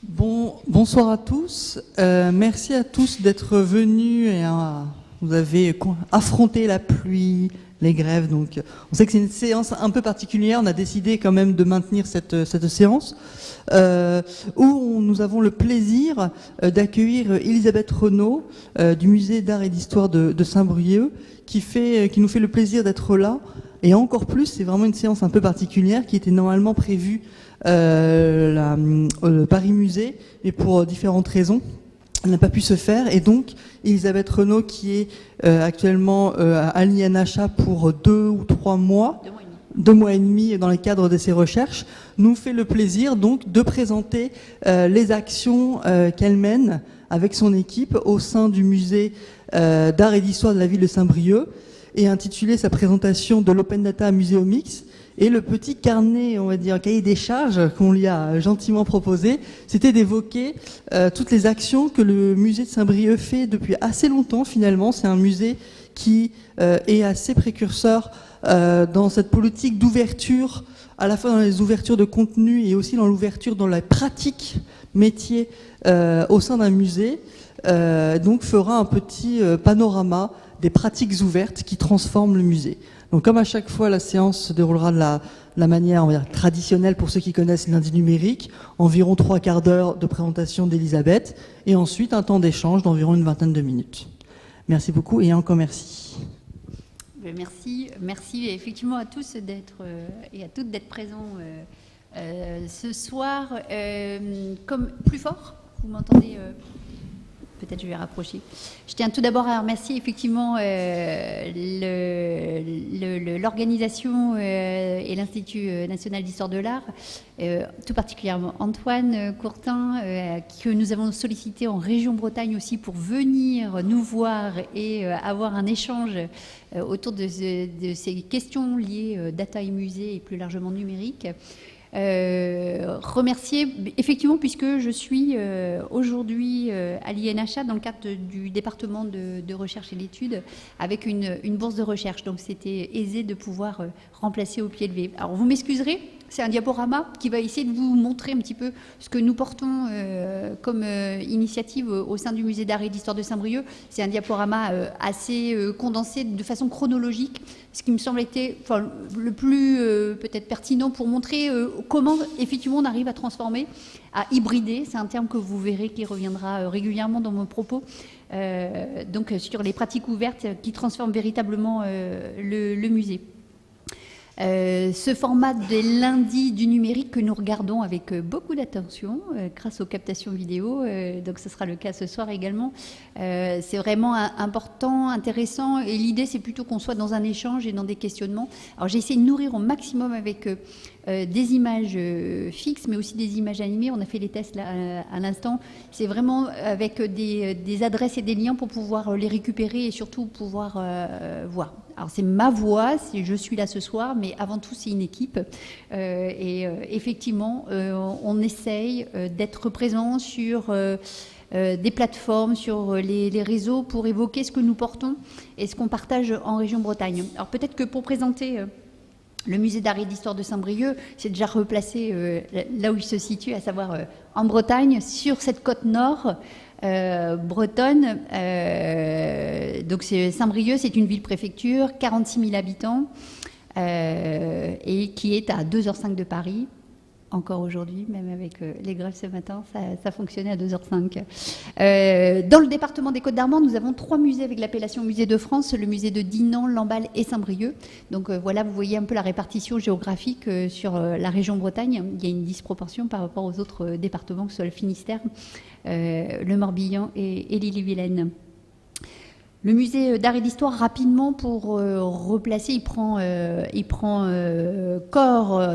Bonsoir à tous. Merci à tous d'être venus. Vous avez affronté la pluie, les grèves. Donc, on sait que c'est une séance un peu particulière. On a décidé quand même de maintenir cette séance où nous avons le plaisir d'accueillir Elisabeth Renaud du Musée d'art et d'histoire de Saint-Brieuc qui nous fait le plaisir d'être là. Et encore plus, c'est vraiment une séance un peu particulière qui était normalement prévue Paris Musée, mais pour différentes raisons, elle n'a pas pu se faire. Et donc, Elisabeth Renaud, qui est actuellement à l'INHA pour 2 ou 3 mois, 2 mois et demi dans le cadre de ses recherches, nous fait le plaisir donc de présenter les actions qu'elle mène avec son équipe au sein du musée d'art et d'histoire de la ville de Saint-Brieuc, et intitulé sa présentation de l'Open Data Museumix. Et le petit carnet, on va dire, cahier des charges qu'on lui a gentiment proposé, c'était d'évoquer toutes les actions que le musée de Saint-Brieuc fait depuis assez longtemps finalement. C'est un musée qui est assez précurseur dans cette politique d'ouverture, à la fois dans les ouvertures de contenu et aussi dans l'ouverture dans la pratique métier au sein d'un musée. Donc fera un petit panorama des pratiques ouvertes qui transforment le musée. Donc comme à chaque fois, la séance se déroulera de la manière, on va dire, traditionnelle pour ceux qui connaissent lundi numérique, environ 3/4 d'heure de présentation d'Elisabeth, et ensuite un temps d'échange d'environ une vingtaine de minutes. Merci beaucoup et encore merci. Merci effectivement à tous et à toutes d'être présents ce soir. Comme plus fort, vous m'entendez peut-être je vais rapprocher. Je tiens tout d'abord à remercier effectivement l'organisation et l'Institut national d'histoire de l'art, tout particulièrement Antoine Courtin, que nous avons sollicité en région Bretagne aussi pour venir nous voir et avoir un échange autour de ces questions liées data et musée et plus largement numérique. Remercier effectivement puisque je suis aujourd'hui à l'INHA dans le cadre du département de recherche et d'études avec une bourse de recherche, donc c'était aisé de pouvoir remplacer au pied levé. Alors vous m'excuserez, c'est un diaporama qui va essayer de vous montrer un petit peu ce que nous portons comme initiative au sein du musée d'art et d'histoire de Saint-Brieuc. C'est un diaporama assez condensé de façon chronologique, ce qui me semble être le plus peut-être pertinent pour montrer comment effectivement on arrive à transformer, à hybrider, c'est un terme que vous verrez qui reviendra régulièrement dans mon propos, donc sur les pratiques ouvertes qui transforment véritablement le musée. Ce format des lundis du numérique que nous regardons avec beaucoup d'attention grâce aux captations vidéo, donc ce sera le cas ce soir également, c'est vraiment important, intéressant, et l'idée c'est plutôt qu'on soit dans un échange et dans des questionnements. Alors j'ai essayé de nourrir au maximum avec des images fixes mais aussi des images animées. On a fait les tests là, à l'instant, c'est vraiment avec des adresses et des liens pour pouvoir les récupérer et surtout pouvoir voir. Alors c'est ma voix, je suis là ce soir, mais avant tout c'est une équipe et effectivement on essaye d'être présent sur des plateformes, sur les réseaux pour évoquer ce que nous portons et ce qu'on partage en région Bretagne. Alors peut-être que pour présenter le musée d'art et d'histoire de Saint-Brieuc, c'est déjà replacé là où il se situe, à savoir en Bretagne, sur cette côte nord bretonne. Donc Saint-Brieuc, c'est une ville-préfecture, 46 000 habitants, et qui est à 2h05 de Paris. Encore aujourd'hui, même avec les grèves ce matin, ça fonctionnait à 2h05. Dans le département des Côtes-d'Armor, nous avons 3 musées avec l'appellation Musée de France, le musée de Dinan, Lamballe et Saint-Brieuc. Donc voilà, vous voyez un peu la répartition géographique sur la région Bretagne. Il y a une disproportion par rapport aux autres départements, que ce soit le Finistère, le Morbihan et l'Ille-et-Vilaine. Le musée d'art et d'histoire, rapidement pour replacer, il prend corps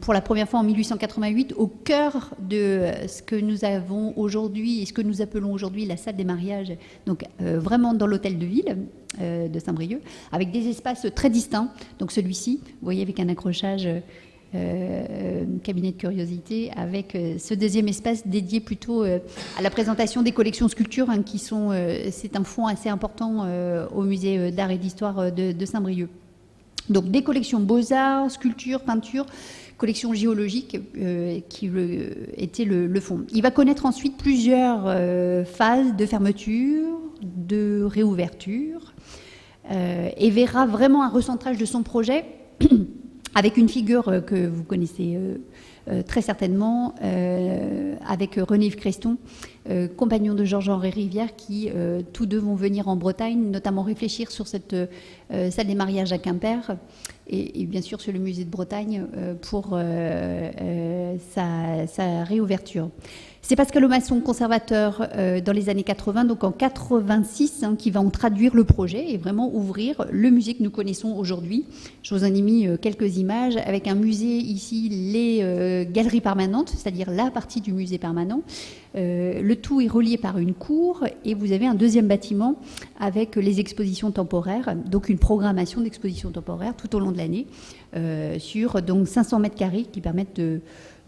pour la première fois en 1888 au cœur de ce que nous avons aujourd'hui et ce que nous appelons aujourd'hui la salle des mariages, donc vraiment dans l'hôtel de ville de Saint-Brieuc, avec des espaces très distincts. Donc celui-ci, vous voyez, avec un accrochage cabinet de curiosité, avec ce deuxième espace dédié plutôt à la présentation des collections sculptures qui c'est un fonds assez important au musée d'art et d'histoire de Saint-Brieuc. Donc des collections beaux-arts, sculptures, peintures, collection géologique qui était le fond. Il va connaître ensuite plusieurs phases de fermeture, de réouverture, et verra vraiment un recentrage de son projet avec une figure que vous connaissez très certainement, avec René-Yves Creston, compagnon de Georges-Henri Rivière, qui tous deux vont venir en Bretagne, notamment réfléchir sur cette salle des mariages à Quimper, et bien sûr sur le musée de Bretagne pour sa réouverture. C'est Pascal Aumasson, conservateur dans les années 80, donc en 86, qui va en traduire le projet et vraiment ouvrir le musée que nous connaissons aujourd'hui. Je vous en ai mis quelques images avec un musée ici, les galeries permanentes, c'est-à-dire la partie du musée permanent. Le tout est relié par une cour et vous avez un deuxième bâtiment avec les expositions temporaires, donc une programmation d'expositions temporaires tout au long de l'année sur donc 500 mètres carrés qui permettent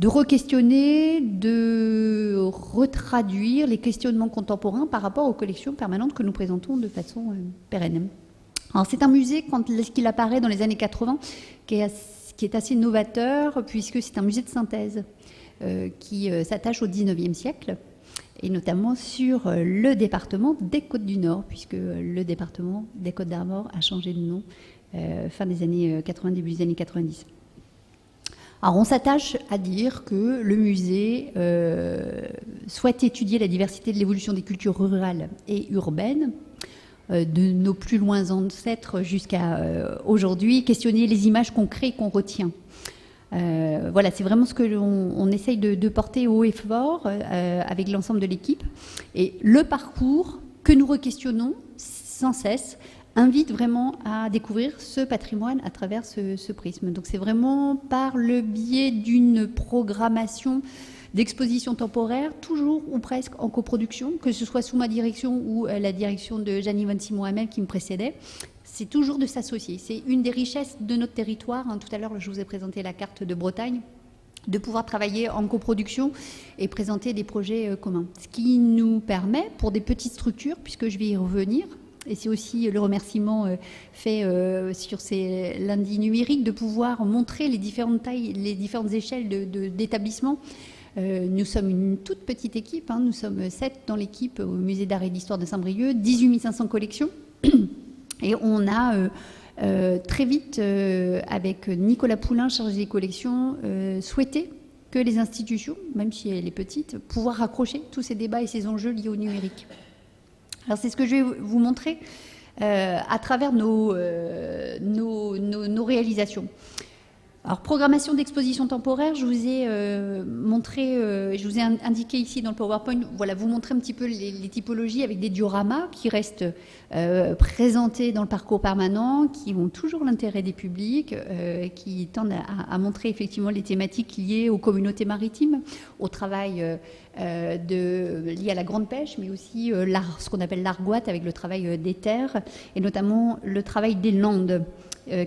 de re-questionner, de retraduire les questionnements contemporains par rapport aux collections permanentes que nous présentons de façon pérenne. Alors c'est un musée, quand il apparaît dans les années 80, qui est assez novateur, puisque c'est un musée de synthèse qui s'attache au 19e siècle, et notamment sur le département des Côtes-du-Nord, puisque le département des Côtes-d'Armor a changé de nom fin des années 80, début des années 90. Alors on s'attache à dire que le musée souhaite étudier la diversité de l'évolution des cultures rurales et urbaines, de nos plus lointains ancêtres jusqu'à aujourd'hui, questionner les images qu'on crée et qu'on retient. Voilà, c'est vraiment ce que on essaye de porter haut et fort avec l'ensemble de l'équipe. Et le parcours que nous re-questionnons sans cesse invite vraiment à découvrir ce patrimoine à travers ce prisme. Donc c'est vraiment par le biais d'une programmation d'exposition temporaire, toujours ou presque en coproduction, que ce soit sous ma direction ou la direction de Jeanne-Yvonne Simon-Hamel qui me précédait. C'est toujours de s'associer. C'est une des richesses de notre territoire. Tout à l'heure, je vous ai présenté la carte de Bretagne, de pouvoir travailler en coproduction et présenter des projets communs. Ce qui nous permet, pour des petites structures, puisque je vais y revenir, et c'est aussi le remerciement fait sur ces lundis numériques, de pouvoir montrer les différentes tailles, les différentes échelles d'établissement. Nous sommes une toute petite équipe, nous sommes 7 dans l'équipe au musée d'art et d'histoire de Saint-Brieuc, 18 500 collections. Et on a très vite, avec Nicolas Poulain, chargé des collections, souhaité que les institutions, même si elle est petite, pouvoir raccrocher tous ces débats et ces enjeux liés au numérique. Alors c'est ce que je vais vous montrer à travers nos réalisations. Alors, programmation d'exposition temporaire, je vous ai montré, je vous ai indiqué ici dans le PowerPoint, voilà, vous montrer un petit peu les typologies avec des dioramas qui restent présentés dans le parcours permanent, qui ont toujours l'intérêt des publics, qui tendent à montrer effectivement les thématiques liées aux communautés maritimes, au travail lié à la grande pêche, mais aussi ce qu'on appelle l'argoate avec le travail des terres, et notamment le travail des landes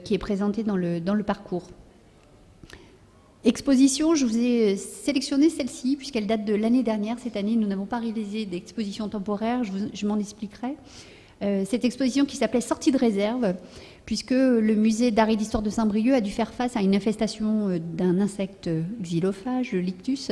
qui est présenté dans le parcours. Exposition, je vous ai sélectionné celle-ci puisqu'elle date de l'année dernière. Cette année, nous n'avons pas réalisé d'exposition temporaire, je m'en expliquerai. Cette exposition qui s'appelait Sortie de réserve, puisque le musée d'art et d'histoire de Saint-Brieuc a dû faire face à une infestation d'un insecte xylophage, le Lictus,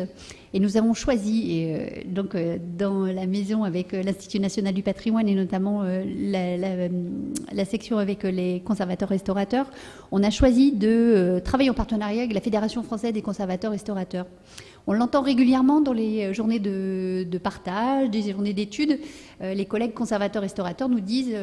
et nous avons choisi, donc dans la maison avec l'Institut national du patrimoine et notamment la section avec les conservateurs-restaurateurs, on a choisi de travailler en partenariat avec la Fédération française des conservateurs-restaurateurs. On l'entend régulièrement dans les journées de partage, des journées d'études. Les collègues conservateurs-restaurateurs nous disent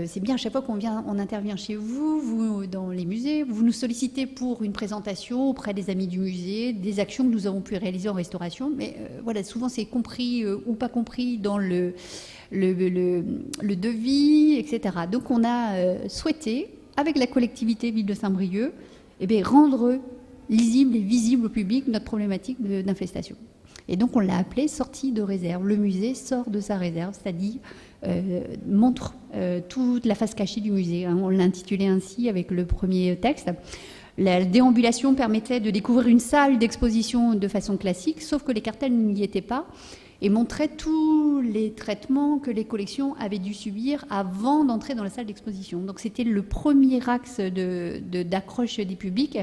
c'est bien à chaque fois on intervient chez vous, dans les musées, vous nous sollicitez pour une présentation auprès des amis du musée, des actions que nous avons pu réaliser en restauration, mais voilà, souvent c'est compris ou pas compris dans le devis, etc. Donc on a souhaité, avec la collectivité Ville de Saint-Brieuc, rendre lisible et visible au public notre problématique d'infestation. Et donc on l'a appelé sortie de réserve. Le musée sort de sa réserve, c'est-à-dire montre toute la face cachée du musée. On l'a intitulé ainsi avec le premier texte. La déambulation permettait de découvrir une salle d'exposition de façon classique, sauf que les cartels n'y étaient pas. et montrait tous les traitements que les collections avaient dû subir avant d'entrer dans la salle d'exposition. Donc c'était le premier axe d'accroche des publics.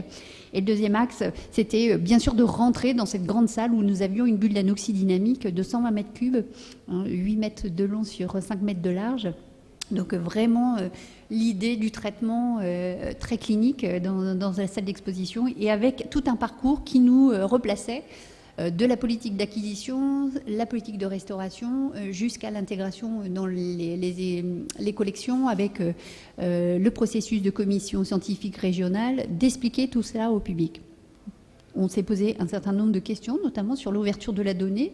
Et le deuxième axe, c'était bien sûr de rentrer dans cette grande salle où nous avions une bulle d'anoxydynamique de 120 mètres cubes, 8 mètres de long sur 5 mètres de large. Donc vraiment l'idée du traitement très clinique dans la salle d'exposition, et avec tout un parcours qui nous replaçait de la politique d'acquisition, la politique de restauration, jusqu'à l'intégration dans les collections, avec le processus de commission scientifique régionale, d'expliquer tout cela au public. On s'est posé un certain nombre de questions, notamment sur l'ouverture de la donnée,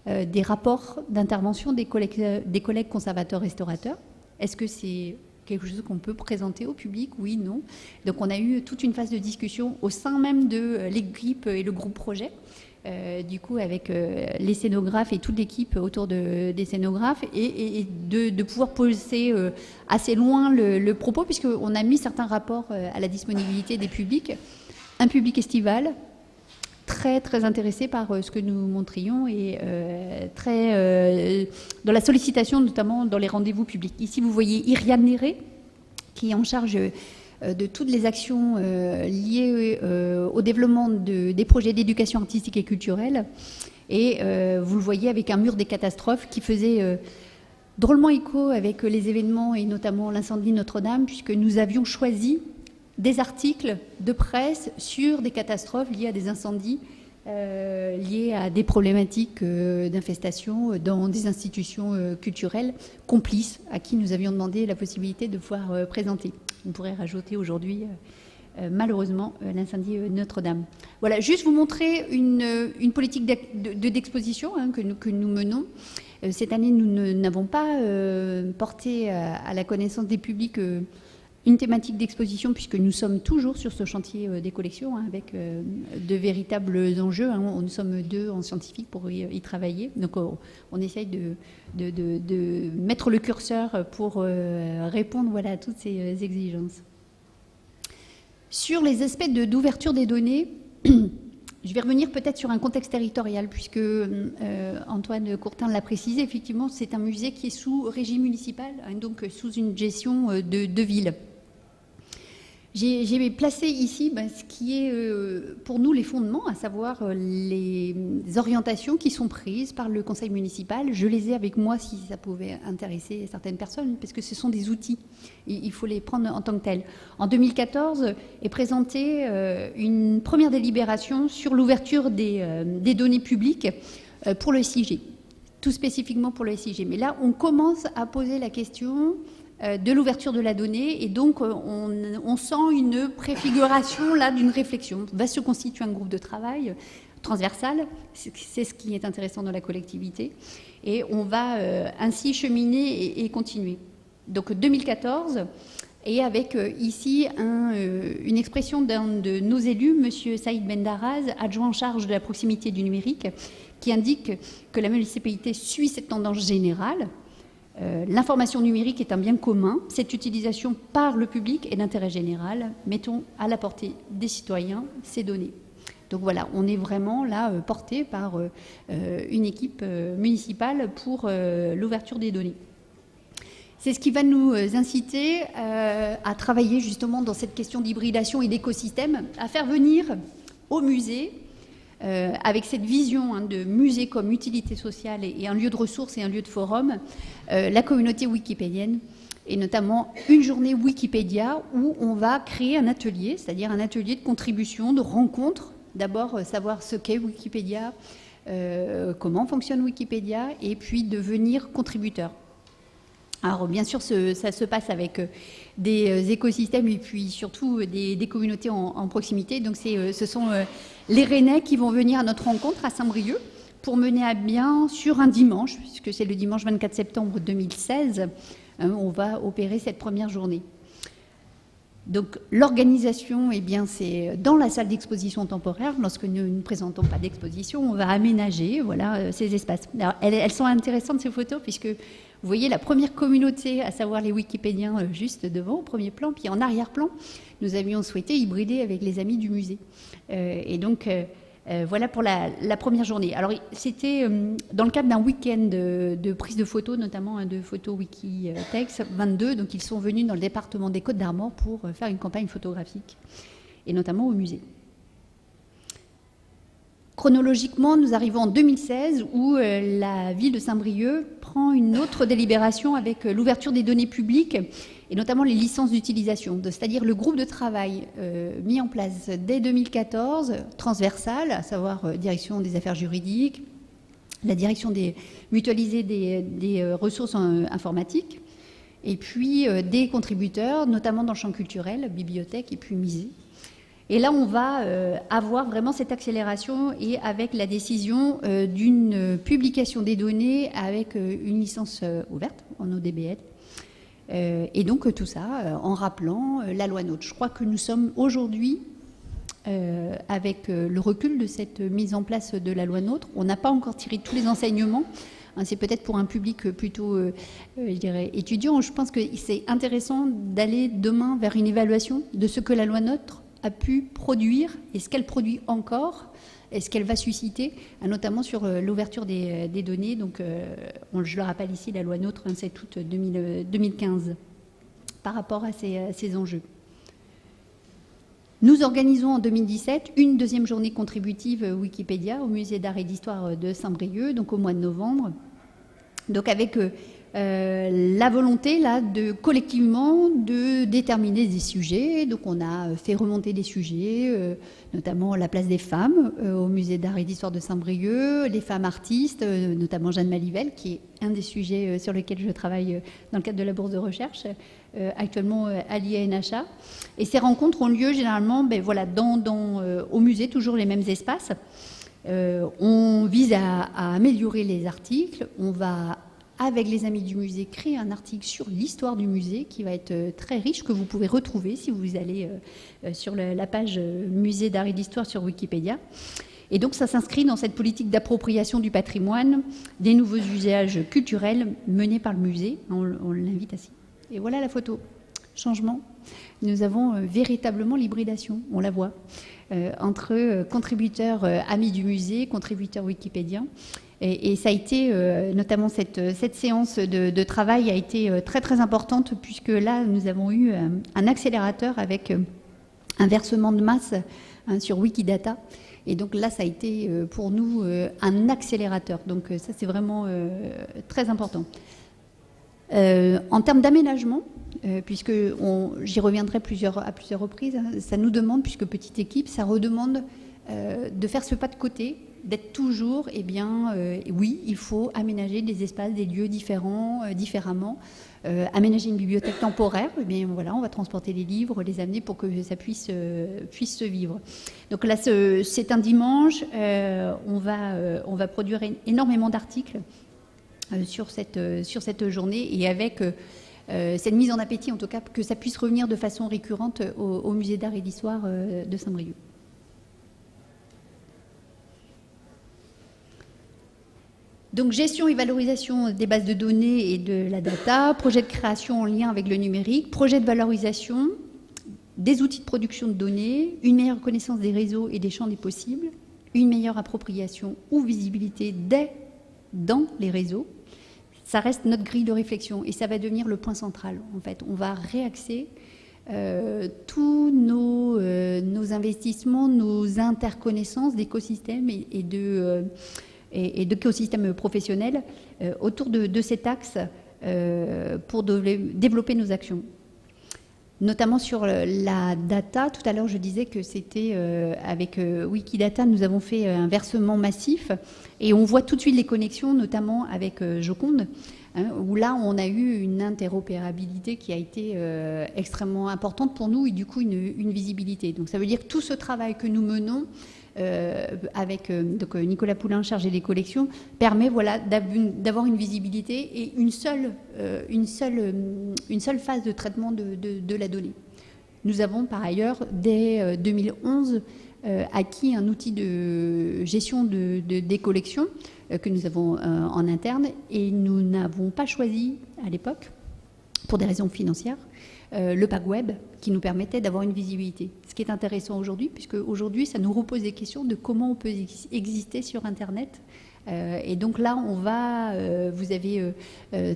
des rapports d'intervention des collègues conservateurs-restaurateurs. Est-ce que c'est quelque chose qu'on peut présenter au public? Oui, non. Donc on a eu toute une phase de discussion au sein même de l'équipe et le groupe projet, du coup avec les scénographes et toute l'équipe autour des scénographes, et de pouvoir poser assez loin le propos, puisqu'on a mis certains rapports à la disponibilité des publics. Un public estival, très très intéressé par ce que nous montrions, et très dans la sollicitation, notamment dans les rendez-vous publics. Ici vous voyez Iriane Néré, qui est en charge de toutes les actions liées au développement des projets d'éducation artistique et culturelle, et vous le voyez avec un mur des catastrophes qui faisait drôlement écho avec les événements, et notamment l'incendie de Notre-Dame, puisque nous avions choisi des articles de presse sur des catastrophes liées à des incendies, liées à des problématiques d'infestation dans des institutions culturelles complices, à qui nous avions demandé la possibilité de pouvoir présenter. On pourrait rajouter aujourd'hui, malheureusement, l'incendie de Notre-Dame. Voilà, juste vous montrer une politique d'exposition que nous menons. Cette année, nous n'avons pas porté à la connaissance des publics une thématique d'exposition, puisque nous sommes toujours sur ce chantier des collections, avec de véritables enjeux. Nous sommes 2 en scientifique pour y travailler. Donc on essaye de mettre le curseur pour répondre à toutes ces exigences. Sur les aspects d'ouverture des données, je vais revenir peut-être sur un contexte territorial, puisque Antoine Courtin l'a précisé. Effectivement, c'est un musée qui est sous régime municipal, donc sous une gestion de ville. J'ai placé ici ce qui est pour nous les fondements, à savoir les orientations qui sont prises par le conseil municipal. Je les ai avec moi si ça pouvait intéresser certaines personnes, parce que ce sont des outils. Il faut les prendre en tant que tels. En 2014 est présentée une première délibération sur l'ouverture des données publiques pour le SIG, tout spécifiquement pour le SIG. Mais là, on commence à poser la question de l'ouverture de la donnée, et donc on sent une préfiguration là d'une réflexion. Va se constituer un groupe de travail transversal, c'est ce qui est intéressant dans la collectivité, et on va ainsi cheminer et continuer. Donc 2014, et avec ici une expression d'un de nos élus, M. Saïd Bendaraz, adjoint en charge de la proximité du numérique, qui indique que la municipalité suit cette tendance générale. L'information numérique est un bien commun. Cette utilisation par le public est d'intérêt général. Mettons à la portée des citoyens ces données. Donc voilà, on est vraiment là porté par une équipe municipale pour l'ouverture des données. C'est ce qui va nous inciter à travailler justement dans cette question d'hybridation et d'écosystème, à faire venir au musée, avec cette vision de musée comme utilité sociale et un lieu de ressources et un lieu de forum, la communauté wikipédienne, et notamment une journée Wikipédia où on va créer un atelier, c'est-à-dire un atelier de contribution, de rencontre. D'abord, savoir ce qu'est Wikipédia, comment fonctionne Wikipédia, et puis devenir contributeur. Alors bien sûr, ça se passe avec des écosystèmes et puis surtout des communautés en proximité. Donc ce sont les Rennais qui vont venir à notre rencontre à Saint-Brieuc pour mener à bien sur un dimanche, puisque c'est le dimanche 24 septembre 2016, on va opérer cette première journée. Donc l'organisation, c'est dans la salle d'exposition temporaire. Lorsque nous ne présentons pas d'exposition, on va aménager ces espaces. Alors, elles sont intéressantes, ces photos, puisque vous voyez la première communauté, à savoir les Wikipédiens, juste devant, au premier plan. Puis en arrière-plan, nous avions souhaité hybrider avec les amis du musée. Et donc, Voilà pour la première journée. Alors, c'était dans le cadre d'un week-end de prise de photos, notamment de photos Wikitex 22. Donc, ils sont venus dans le département des Côtes-d'Armor pour faire une campagne photographique, et notamment au musée. Chronologiquement, nous arrivons en 2016 où la ville de Saint-Brieuc prend une autre délibération avec l'ouverture des données publiques et notamment les licences d'utilisation, c'est-à-dire le groupe de travail mis en place dès 2014, transversal, à savoir direction des affaires juridiques, la direction mutualisée des ressources informatiques, et puis des contributeurs, notamment dans le champ culturel, bibliothèque et puis musée. Et là, on va avoir vraiment cette accélération et avec la décision d'une publication des données avec une licence ouverte en ODBL. Et donc tout ça en rappelant la loi NOTRe. Je crois que nous sommes aujourd'hui, avec le recul de cette mise en place de la loi NOTRe, on n'a pas encore tiré tous les enseignements. C'est peut-être pour un public plutôt, je dirais, étudiant. Je pense que c'est intéressant d'aller demain vers une évaluation de ce que la loi NOTRe a pu produire et ce qu'elle produit encore et ce qu'elle va susciter, notamment sur l'ouverture des données. Donc, je le rappelle ici, la loi NOTRe, 27 août 2015, par rapport à ces enjeux. Nous organisons en 2017 une deuxième journée contributive Wikipédia au musée d'art et d'histoire de Saint-Brieuc, donc au mois de novembre. Donc avec la volonté là de collectivement de déterminer des sujets. Donc on a fait remonter des sujets, notamment la place des femmes au musée d'art et d'histoire de Saint-Brieuc, les femmes artistes, notamment Jeanne Malivelle, qui est un des sujets sur lesquels je travaille dans le cadre de la bourse de recherche, actuellement à l'INHA. Et ces rencontres ont lieu généralement au musée, toujours les mêmes espaces. On vise à améliorer les articles. On va, avec les amis du musée, créer un article sur l'histoire du musée qui va être très riche, que vous pouvez retrouver si vous allez sur la page Musée d'art et d'histoire sur Wikipédia. Et donc ça s'inscrit dans cette politique d'appropriation du patrimoine, des nouveaux usages culturels menés par le musée. On l'invite ainsi. Et voilà la photo. Changement. Nous avons véritablement l'hybridation, on la voit, entre contributeurs amis du musée, contributeurs wikipédiens. Et ça a été, notamment cette séance de travail a été très très importante, puisque là, nous avons eu un accélérateur avec un versement de masse sur Wikidata. Et donc là, ça a été pour nous un accélérateur. Donc ça, c'est vraiment très important. En termes d'aménagement, puisque j'y reviendrai à plusieurs reprises, ça nous demande, puisque petite équipe, ça redemande de faire ce pas de côté, d'être toujours, oui, il faut aménager des espaces, des lieux différents, différemment, aménager une bibliothèque temporaire, voilà, on va transporter les livres, les amener pour que ça puisse se vivre. Donc là, c'est un dimanche, on va produire énormément d'articles sur cette journée, et avec cette mise en appétit, en tout cas, que ça puisse revenir de façon récurrente au musée d'art et d'histoire de Saint-Brieuc. Donc, gestion et valorisation des bases de données et de la data, projet de création en lien avec le numérique, projet de valorisation, des outils de production de données, une meilleure connaissance des réseaux et des champs des possibles, une meilleure appropriation ou visibilité dans les réseaux. Ça reste notre grille de réflexion et ça va devenir le point central. En fait, on va réaxer tous nos investissements, nos interconnaissances d'écosystèmes et d'écosystèmes professionnels autour de cet axe pour développer nos actions. Notamment sur la data. Tout à l'heure, je disais que c'était avec Wikidata, nous avons fait un versement massif et on voit tout de suite les connexions, notamment avec Joconde, où là, on a eu une interopérabilité qui a été extrêmement importante pour nous et du coup, une visibilité. Donc, ça veut dire que tout ce travail que nous menons avec donc Nicolas Poulain, chargé des collections, permet d'avoir une visibilité et une seule phase de traitement de la donnée. Nous avons par ailleurs, dès 2011, acquis un outil de gestion des collections que nous avons en interne, et nous n'avons pas choisi à l'époque, pour des raisons financières, le pack web qui nous permettait d'avoir une visibilité. ce qui est intéressant aujourd'hui, puisque aujourd'hui, ça nous repose des questions de comment on peut exister sur Internet. Et donc là, on va, vous avez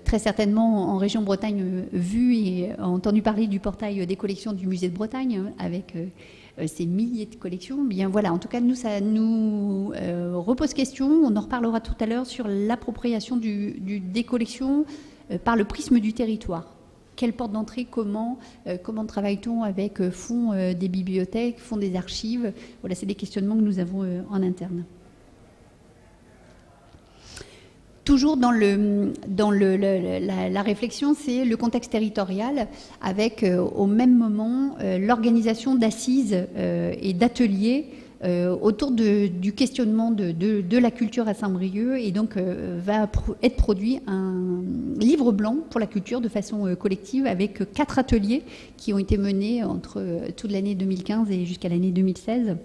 très certainement en région Bretagne vu et entendu parler du portail des collections du musée de Bretagne, avec ces milliers de collections. Bien voilà, en tout cas, nous, ça nous repose question. On en reparlera tout à l'heure sur l'appropriation des collections par le prisme du territoire. Quelle porte d'entrée, comment travaille-t-on avec fonds des bibliothèques, fonds des archives? Voilà, c'est des questionnements que nous avons en interne. Toujours dans la réflexion, c'est le contexte territorial, avec au même moment l'organisation d'assises et d'ateliers autour du questionnement de la culture à Saint-Brieuc, et donc va être produit un livre blanc pour la culture de façon collective, avec 4 ateliers qui ont été menés entre toute l'année 2015 et jusqu'à l'année 2016.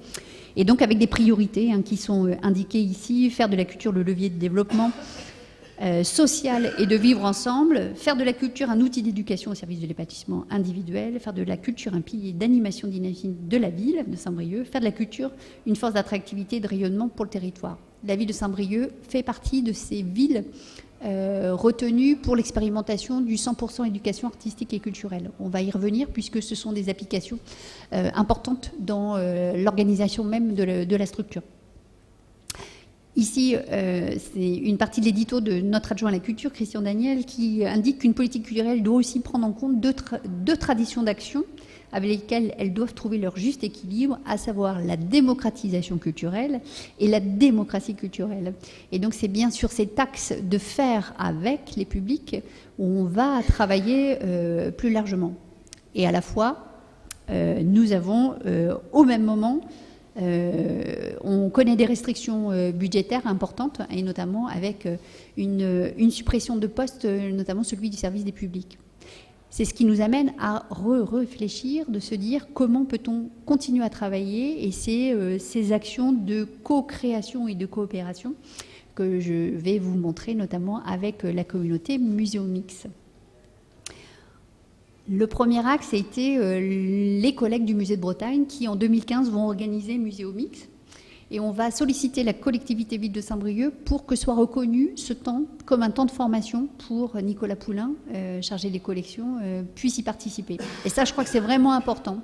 Et donc avec des priorités qui sont indiquées ici: faire de la culture le levier de développement social et de vivre ensemble, faire de la culture un outil d'éducation au service de l'épanouissement individuel, faire de la culture un pilier d'animation dynamique de la ville de Saint-Brieuc, faire de la culture une force d'attractivité et de rayonnement pour le territoire. La ville de Saint-Brieuc fait partie de ces villes retenues pour l'expérimentation du 100% éducation artistique et culturelle. On va y revenir, puisque ce sont des applications importantes dans l'organisation même de la structure. Ici, c'est une partie de l'édito de notre adjoint à la culture, Christian Daniel, qui indique qu'une politique culturelle doit aussi prendre en compte deux traditions d'action avec lesquelles elles doivent trouver leur juste équilibre, à savoir la démocratisation culturelle et la démocratie culturelle. Et donc c'est bien sur cet axe de faire avec les publics où on va travailler plus largement. Et à la fois, nous avons au même moment... on connaît des restrictions budgétaires importantes, et notamment avec une suppression de postes, notamment celui du service des publics. C'est ce qui nous amène à réfléchir, de se dire comment peut-on continuer à travailler, et c'est ces actions de co-création et de coopération que je vais vous montrer, notamment avec la communauté Muséomix. Le premier axe a été les collègues du musée de Bretagne qui, en 2015, vont organiser Muséomix. Et on va solliciter la collectivité ville de Saint-Brieuc pour que soit reconnu ce temps comme un temps de formation pour Nicolas Poulain, chargé des collections, puisse y participer. Et ça, je crois que c'est vraiment important.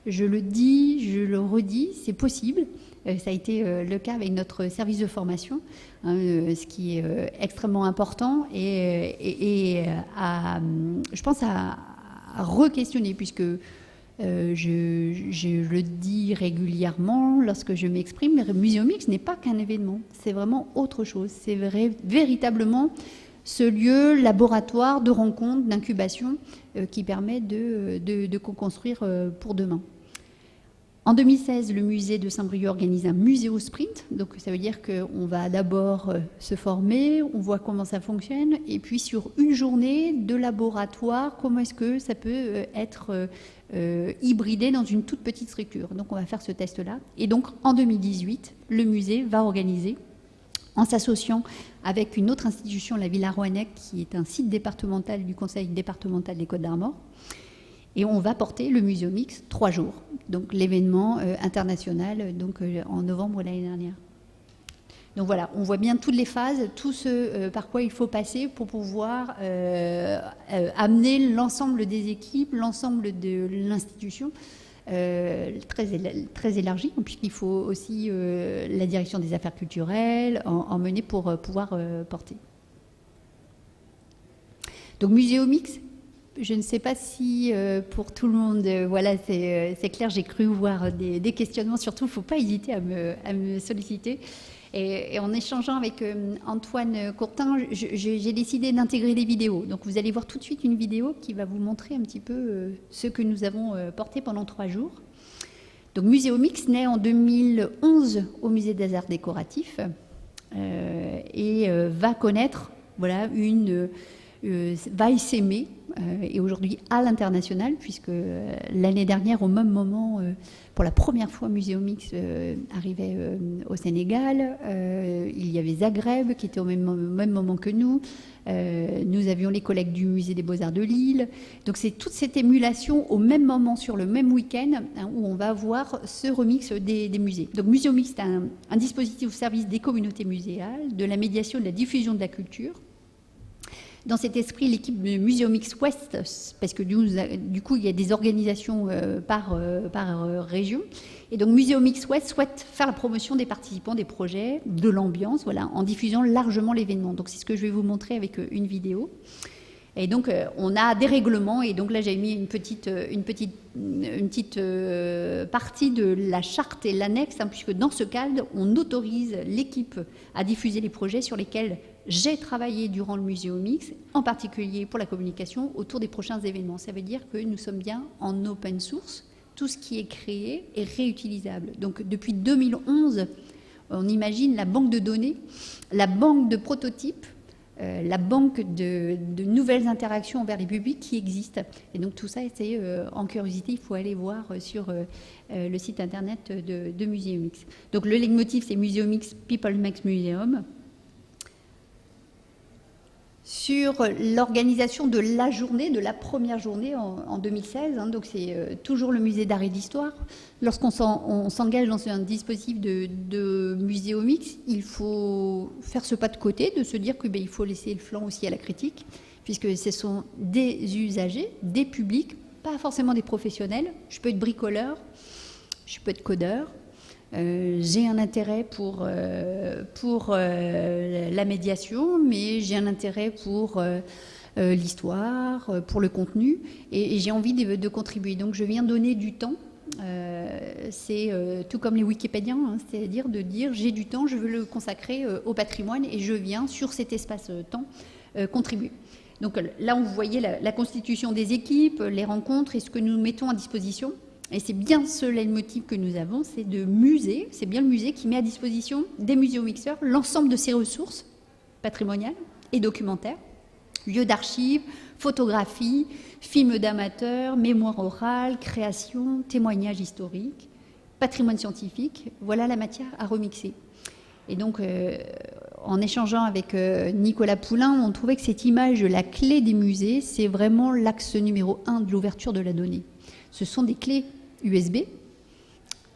Je le dis, je le redis, c'est possible. Ça a été le cas avec notre service de formation, ce qui est extrêmement important et je pense à re-questionner, puisque je le dis régulièrement lorsque je m'exprime, mais Muséomix n'est pas qu'un événement, c'est vraiment autre chose. C'est véritablement ce lieu laboratoire de rencontre, d'incubation qui permet de co-construire pour demain. En 2016, le musée de Saint-Brieuc organise un muséo sprint. Donc ça veut dire qu'on va d'abord se former, on voit comment ça fonctionne, et puis sur une journée de laboratoire, comment est-ce que ça peut être hybridé dans une toute petite structure. Donc on va faire ce test-là. Et donc en 2018, le musée va organiser, en s'associant avec une autre institution, la Villa Rouennec, qui est un site départemental du Conseil départemental des Côtes-d'Armor. Et on va porter le Muséomix 3 jours, donc l'événement international en novembre l'année dernière. Donc voilà, on voit bien toutes les phases, tout ce par quoi il faut passer pour pouvoir amener l'ensemble des équipes, l'ensemble de l'institution, très élargie, puisqu'il faut aussi la direction des affaires culturelles emmener pour pouvoir porter. Donc Muséomix, je ne sais pas si pour tout le monde, voilà, c'est clair, j'ai cru voir des questionnements, surtout il ne faut pas hésiter à me solliciter. Et en échangeant avec Antoine Courtin, j'ai décidé d'intégrer des vidéos. Donc vous allez voir tout de suite une vidéo qui va vous montrer un petit peu ce que nous avons porté pendant 3 jours. Donc Muséomix naît en 2011 au Musée des Arts Décoratifs et va connaître, voilà, va essaimer et aujourd'hui à l'international, puisque l'année dernière, au même moment, pour la première fois, Muséomix arrivait au Sénégal. Il y avait Zagreb qui était au même moment que nous. Nous avions les collègues du Musée des Beaux-Arts de Lille. Donc c'est toute cette émulation au même moment, sur le même week-end, où on va voir ce remix des musées. Donc Muséomix, c'est un dispositif au service des communautés muséales, de la médiation, de la diffusion de la culture. Dans cet esprit, l'équipe de Muséomix Ouest, parce que du coup, il y a des organisations par région, et donc Muséomix Ouest souhaite faire la promotion des participants, des projets, de l'ambiance, voilà, en diffusant largement l'événement. Donc c'est ce que je vais vous montrer avec une vidéo. Et donc on a des règlements, et donc là j'ai mis une petite partie de la charte et l'annexe, puisque dans ce cadre, on autorise l'équipe à diffuser les projets sur lesquels j'ai travaillé durant le Muséomix, en particulier pour la communication autour des prochains événements. Ça veut dire que nous sommes bien en open source. Tout ce qui est créé est réutilisable. Donc depuis 2011, on imagine la banque de données, la banque de prototypes, la banque de nouvelles interactions envers les publics qui existent. Et donc tout ça, c'est en curiosité, il faut aller voir sur le site internet de Muséomix. Donc le leitmotiv, c'est Muséomix People Makes Museum. Sur l'organisation de la journée, de la première journée en 2016, donc c'est toujours le musée d'art et d'histoire. Lorsqu'on s'engage dans un dispositif de Muséomix, il faut faire ce pas de côté, de se dire qu'il faut laisser le flanc aussi à la critique, puisque ce sont des usagers, des publics, pas forcément des professionnels. Je peux être bricoleur, je peux être codeur. J'ai un intérêt pour la médiation, mais j'ai un intérêt pour l'histoire, pour le contenu, et j'ai envie de contribuer. Donc je viens donner du temps. C'est tout comme les Wikipédiens, c'est-à-dire de dire j'ai du temps, je veux le consacrer au patrimoine, et je viens sur cet espace-temps contribuer. Donc là, vous voyez la constitution des équipes, les rencontres et ce que nous mettons à disposition. Et c'est bien ce leitmotiv que nous avons, c'est de musée, c'est bien le musée qui met à disposition des muséomixeurs l'ensemble de ses ressources patrimoniales et documentaires, lieux d'archives, photographies, films d'amateurs, mémoire orale, création, témoignages historiques, patrimoine scientifique. Voilà la matière à remixer. Et donc, en échangeant avec Nicolas Poulain, on trouvait que cette image de la clé des musées, c'est vraiment l'axe numéro 1 de l'ouverture de la donnée. Ce sont des clés USB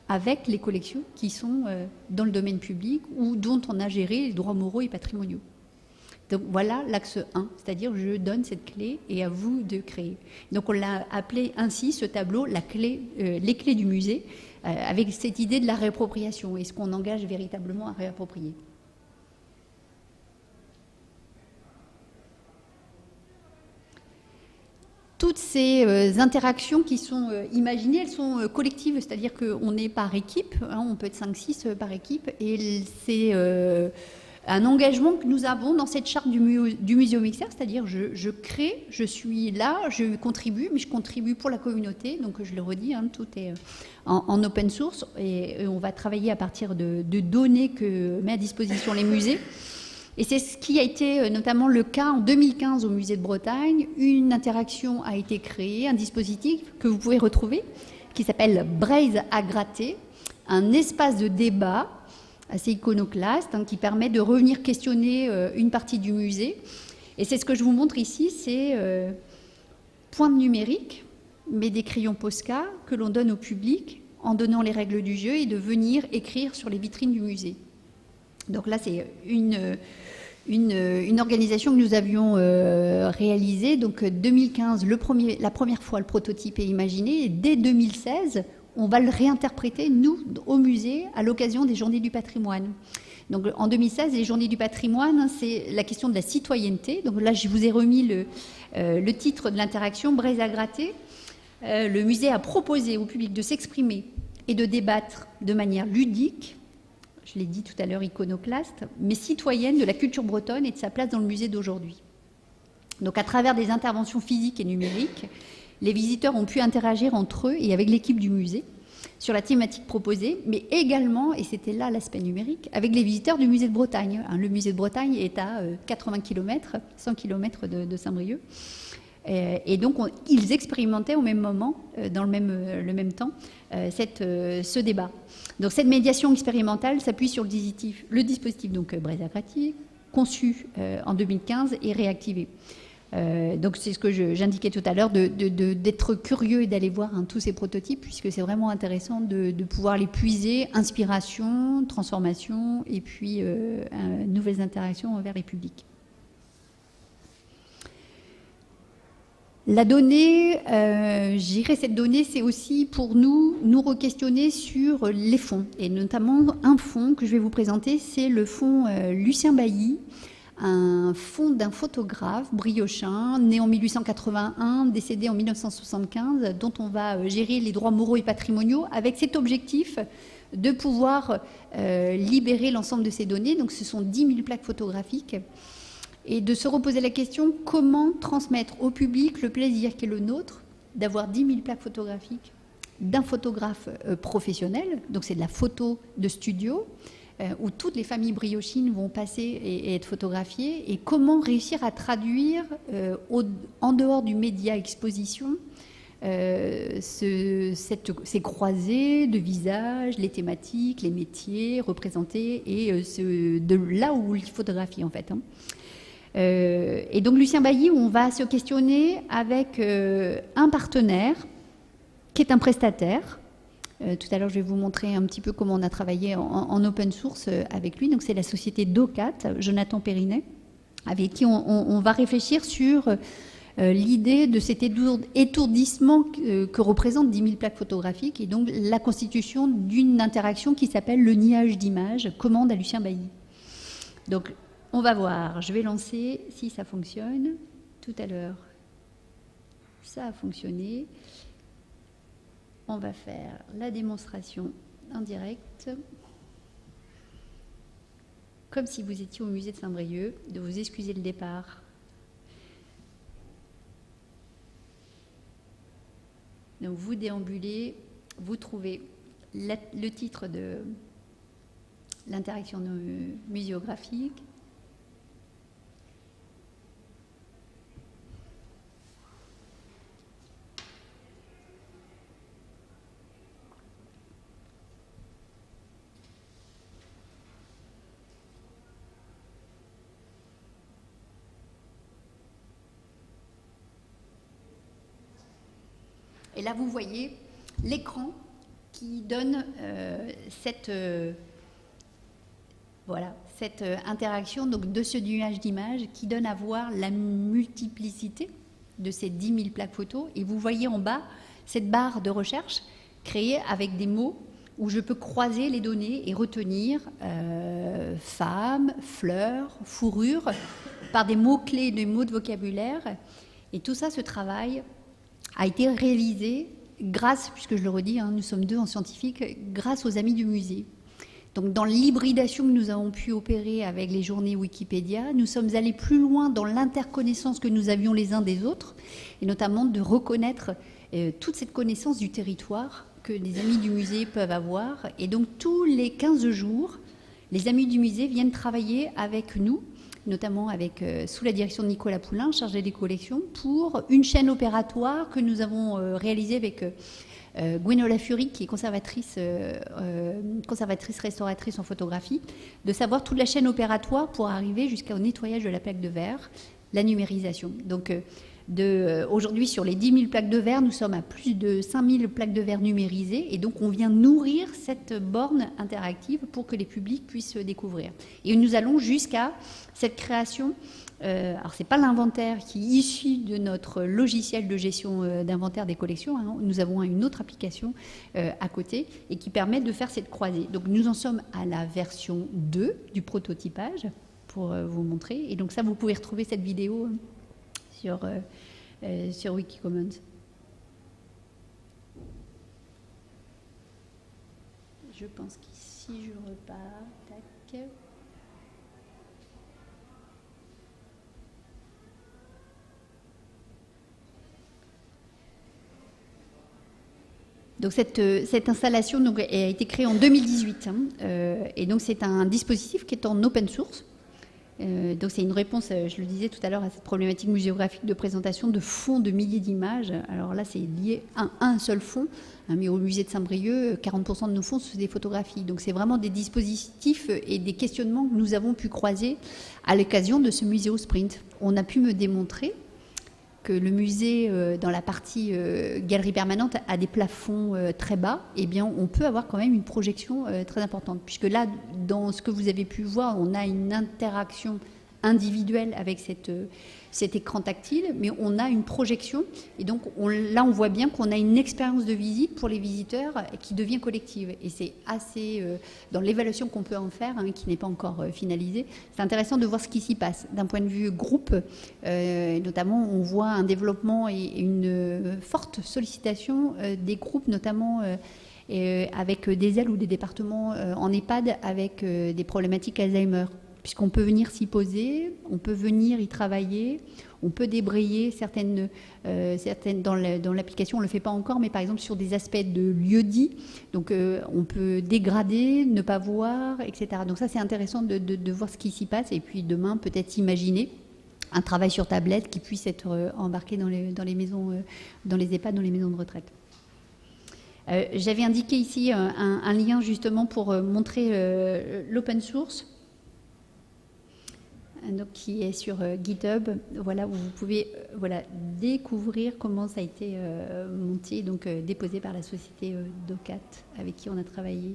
avec les collections qui sont dans le domaine public ou dont on a géré les droits moraux et patrimoniaux. Donc voilà l'axe 1, c'est-à-dire je donne cette clé et à vous de créer. Donc on l'a appelé ainsi, ce tableau, les clés du musée, avec cette idée de la réappropriation. Est-ce qu'on engage véritablement à réapproprier ? Toutes ces interactions qui sont imaginées, elles sont collectives, c'est-à-dire qu'on est par équipe, on peut être 5-6 par équipe, et c'est un engagement que nous avons dans cette charte du muséomixeur, c'est-à-dire je crée, je suis là, je contribue, mais je contribue pour la communauté, donc je le redis, tout est en open source, et on va travailler à partir de données que met à disposition les musées. Et c'est ce qui a été notamment le cas en 2015 au Musée de Bretagne. Une interaction a été créée, un dispositif que vous pouvez retrouver, qui s'appelle Braise à gratter, un espace de débat assez iconoclaste, qui permet de revenir questionner une partie du musée. Et c'est ce que je vous montre ici, c'est point numérique, mais des crayons Posca que l'on donne au public en donnant les règles du jeu et de venir écrire sur les vitrines du musée. Donc là, c'est une organisation que nous avions réalisée. Donc 2015, la première fois, le prototype est imaginé. Et dès 2016, on va le réinterpréter, nous, au musée, à l'occasion des Journées du patrimoine. Donc en 2016, les Journées du patrimoine, c'est la question de la citoyenneté. Donc là, je vous ai remis le titre de l'interaction, Braise à gratter. Le musée a proposé au public de s'exprimer et de débattre de manière ludique, je l'ai dit tout à l'heure, iconoclaste, mais citoyenne de la culture bretonne et de sa place dans le musée d'aujourd'hui. Donc à travers des interventions physiques et numériques, les visiteurs ont pu interagir entre eux et avec l'équipe du musée sur la thématique proposée, mais également, et c'était là l'aspect numérique, avec les visiteurs du musée de Bretagne. Le musée de Bretagne est à 80 km, 100 km de Saint-Brieuc. Et donc, ils expérimentaient au même moment, dans le même temps, ce débat. Donc, cette médiation expérimentale s'appuie sur le dispositif donc Bresa-Crati, conçu en 2015 et réactivé. Donc, c'est ce que j'indiquais tout à l'heure, d'être curieux et d'aller voir tous ces prototypes, puisque c'est vraiment intéressant de pouvoir les puiser, inspiration, transformation, et puis nouvelles interactions envers les publics. La donnée, cette donnée, c'est aussi pour nous re-questionner sur les fonds. Et notamment un fonds que je vais vous présenter, c'est le fonds Lucien Bailly, un fonds d'un photographe briochin, né en 1881, décédé en 1975, dont on va gérer les droits moraux et patrimoniaux, avec cet objectif de pouvoir libérer l'ensemble de ces données. Donc ce sont 10 000 plaques photographiques. Et de se reposer la question, comment transmettre au public le plaisir qui est le nôtre d'avoir 10 000 plaques photographiques d'un photographe professionnel, donc c'est de la photo de studio, où toutes les familles briochines vont passer et être photographiées, et comment réussir à traduire, en dehors du média exposition, ces croisées de visages, les thématiques, les métiers représentés, et de là où il photographie en fait. Et donc Lucien Bailly, on va se questionner avec un partenaire qui est un prestataire. Tout à l'heure, je vais vous montrer un petit peu comment on a travaillé en open source avec lui. Donc c'est la société DOCAT, Jonathan Périnet, avec qui on va réfléchir sur l'idée de cet étourdissement que représentent 10 000 plaques photographiques, et donc la constitution d'une interaction qui s'appelle le niage d'images, commande à Lucien Bailly. Donc on va voir, je vais lancer si ça fonctionne. Tout à l'heure, ça a fonctionné. On va faire la démonstration en direct. Comme si vous étiez au musée de Saint-Brieuc, de vous excuser le départ. Donc vous déambulez, vous trouvez le titre de l'interaction muséographique. Et là, vous voyez l'écran qui donne cette interaction donc, de ce nuage d'images qui donne à voir la multiplicité de ces 10 000 plaques photos. Et vous voyez en bas cette barre de recherche créée avec des mots où je peux croiser les données et retenir femme, fleur, fourrure, par des mots-clés, des mots de vocabulaire. Et tout ça, ce travail a été réalisé grâce, puisque je le redis, nous sommes deux en scientifique, grâce aux amis du musée. Donc dans l'hybridation que nous avons pu opérer avec les journées Wikipédia, nous sommes allés plus loin dans l'interconnaissance que nous avions les uns des autres, et notamment de reconnaître toute cette connaissance du territoire que les amis du musée peuvent avoir. Et donc tous les 15 jours, les amis du musée viennent travailler avec nous, notamment sous la direction de Nicolas Poulain, chargé des collections, pour une chaîne opératoire que nous avons réalisée avec Gwenola Fury, qui est conservatrice restauratrice en photographie, de savoir toute la chaîne opératoire pour arriver jusqu'au nettoyage de la plaque de verre, la numérisation. Donc aujourd'hui, sur les 10 000 plaques de verre, nous sommes à plus de 5 000 plaques de verre numérisées, et donc on vient nourrir cette borne interactive pour que les publics puissent découvrir. Et nous allons jusqu'à cette création. Alors c'est pas l'inventaire qui est issu de notre logiciel de gestion d'inventaire des collections. Nous avons une autre application à côté et qui permet de faire cette croisée. Donc nous en sommes à la version 2 du prototypage pour vous montrer. Et donc ça, vous pouvez retrouver cette vidéo sur Wikicommons. Je pense qu'ici je repars. Tac. Donc cette installation donc, a été créée en 2018 et donc c'est un dispositif qui est en open source Donc c'est une réponse, je le disais tout à l'heure, à cette problématique muséographique de présentation de fonds de milliers d'images. Alors là, c'est lié à un seul fonds, mais au musée de Saint-Brieuc, 40% de nos fonds, c'est des photographies. Donc c'est vraiment des dispositifs et des questionnements que nous avons pu croiser à l'occasion de ce musée au sprint. On a pu me démontrer que le musée, dans la partie galerie permanente, a des plafonds très bas. Eh bien, on peut avoir quand même une projection très importante. Puisque là, dans ce que vous avez pu voir, on a une interaction individuelle avec cet écran tactile, mais on a une projection. Et donc, là, on voit bien qu'on a une expérience de visite pour les visiteurs qui devient collective. Et c'est assez, dans l'évaluation qu'on peut en faire, qui n'est pas encore finalisée, c'est intéressant de voir ce qui s'y passe. D'un point de vue groupe, notamment, on voit un développement et une forte sollicitation des groupes, notamment avec des ailes ou des départements en EHPAD avec des problématiques Alzheimer. Puisqu'on peut venir s'y poser, on peut venir y travailler, on peut débrayer certaines dans l'application, on ne le fait pas encore, mais par exemple sur des aspects de lieu-dit, donc on peut dégrader, ne pas voir, etc. Donc ça c'est intéressant de voir ce qui s'y passe, et puis demain peut-être imaginer un travail sur tablette qui puisse être embarqué dans les maisons, dans les EHPAD, dans les maisons de retraite. J'avais indiqué ici un lien justement pour montrer l'open source. Donc, qui est sur GitHub, voilà, où vous pouvez découvrir comment ça a été monté, donc déposé par la société Docat avec qui on a travaillé.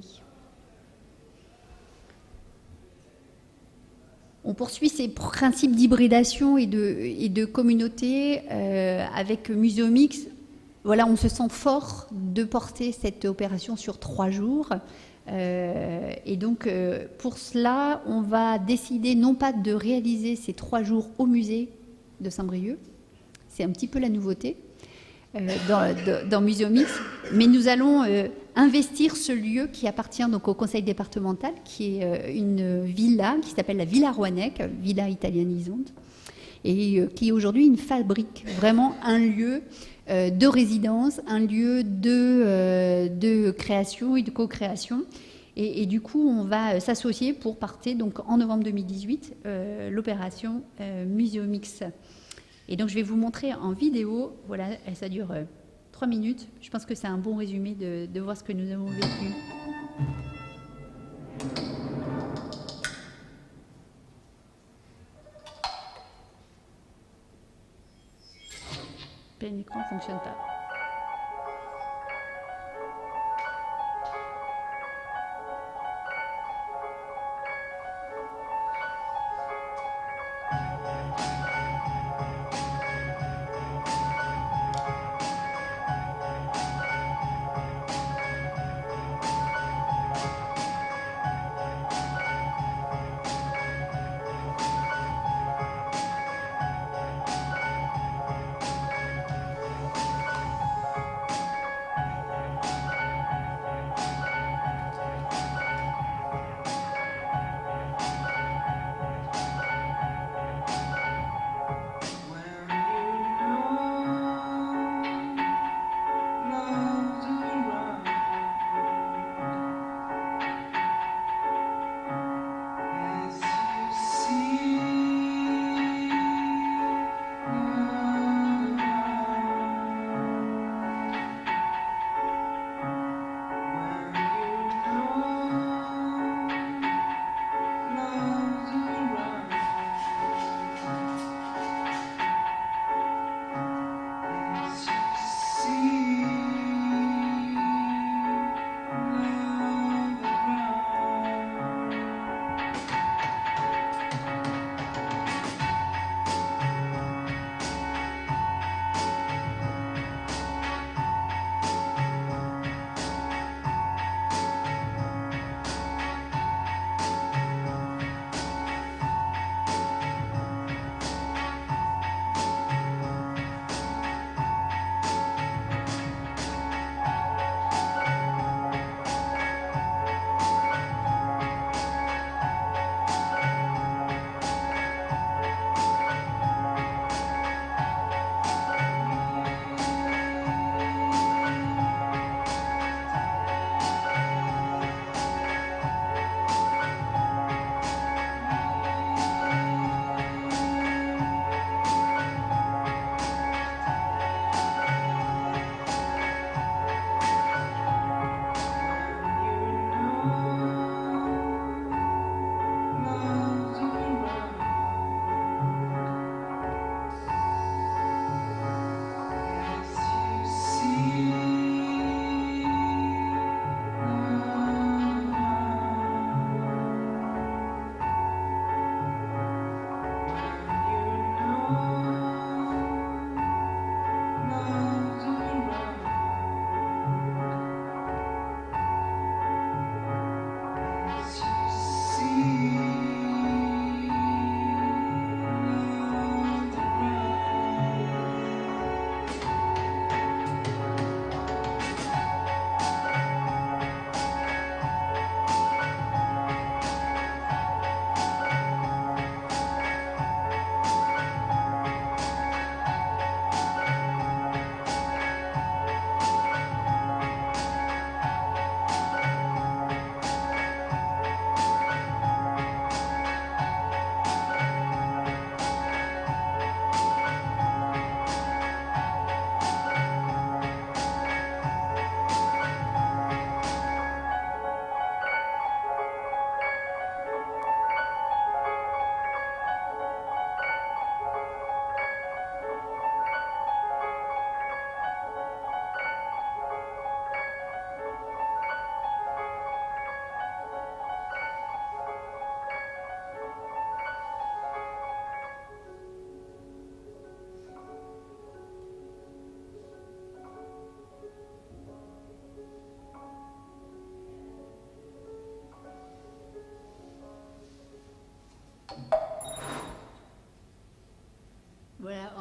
On poursuit ces principes d'hybridation et de communauté avec Muséomix. Voilà, on se sent fort de porter cette opération sur 3 jours. Et donc pour cela on va décider non pas de réaliser ces 3 jours au musée de Saint-Brieuc, c'est un petit peu la nouveauté dans Muséomix, mais nous allons investir ce lieu qui appartient donc au conseil départemental, qui est une villa qui s'appelle la Villa Rouannec, Villa Italianizzante, et qui est aujourd'hui une fabrique, vraiment un lieu de résidence, un lieu de création et de co-création. Et du coup, on va s'associer pour porter, donc, en novembre 2018, l'opération Muséomix. Et donc, je vais vous montrer en vidéo. Voilà, ça dure 3 minutes. Je pense que c'est un bon résumé de voir ce que nous avons vécu. L'écran ne fonctionne pas.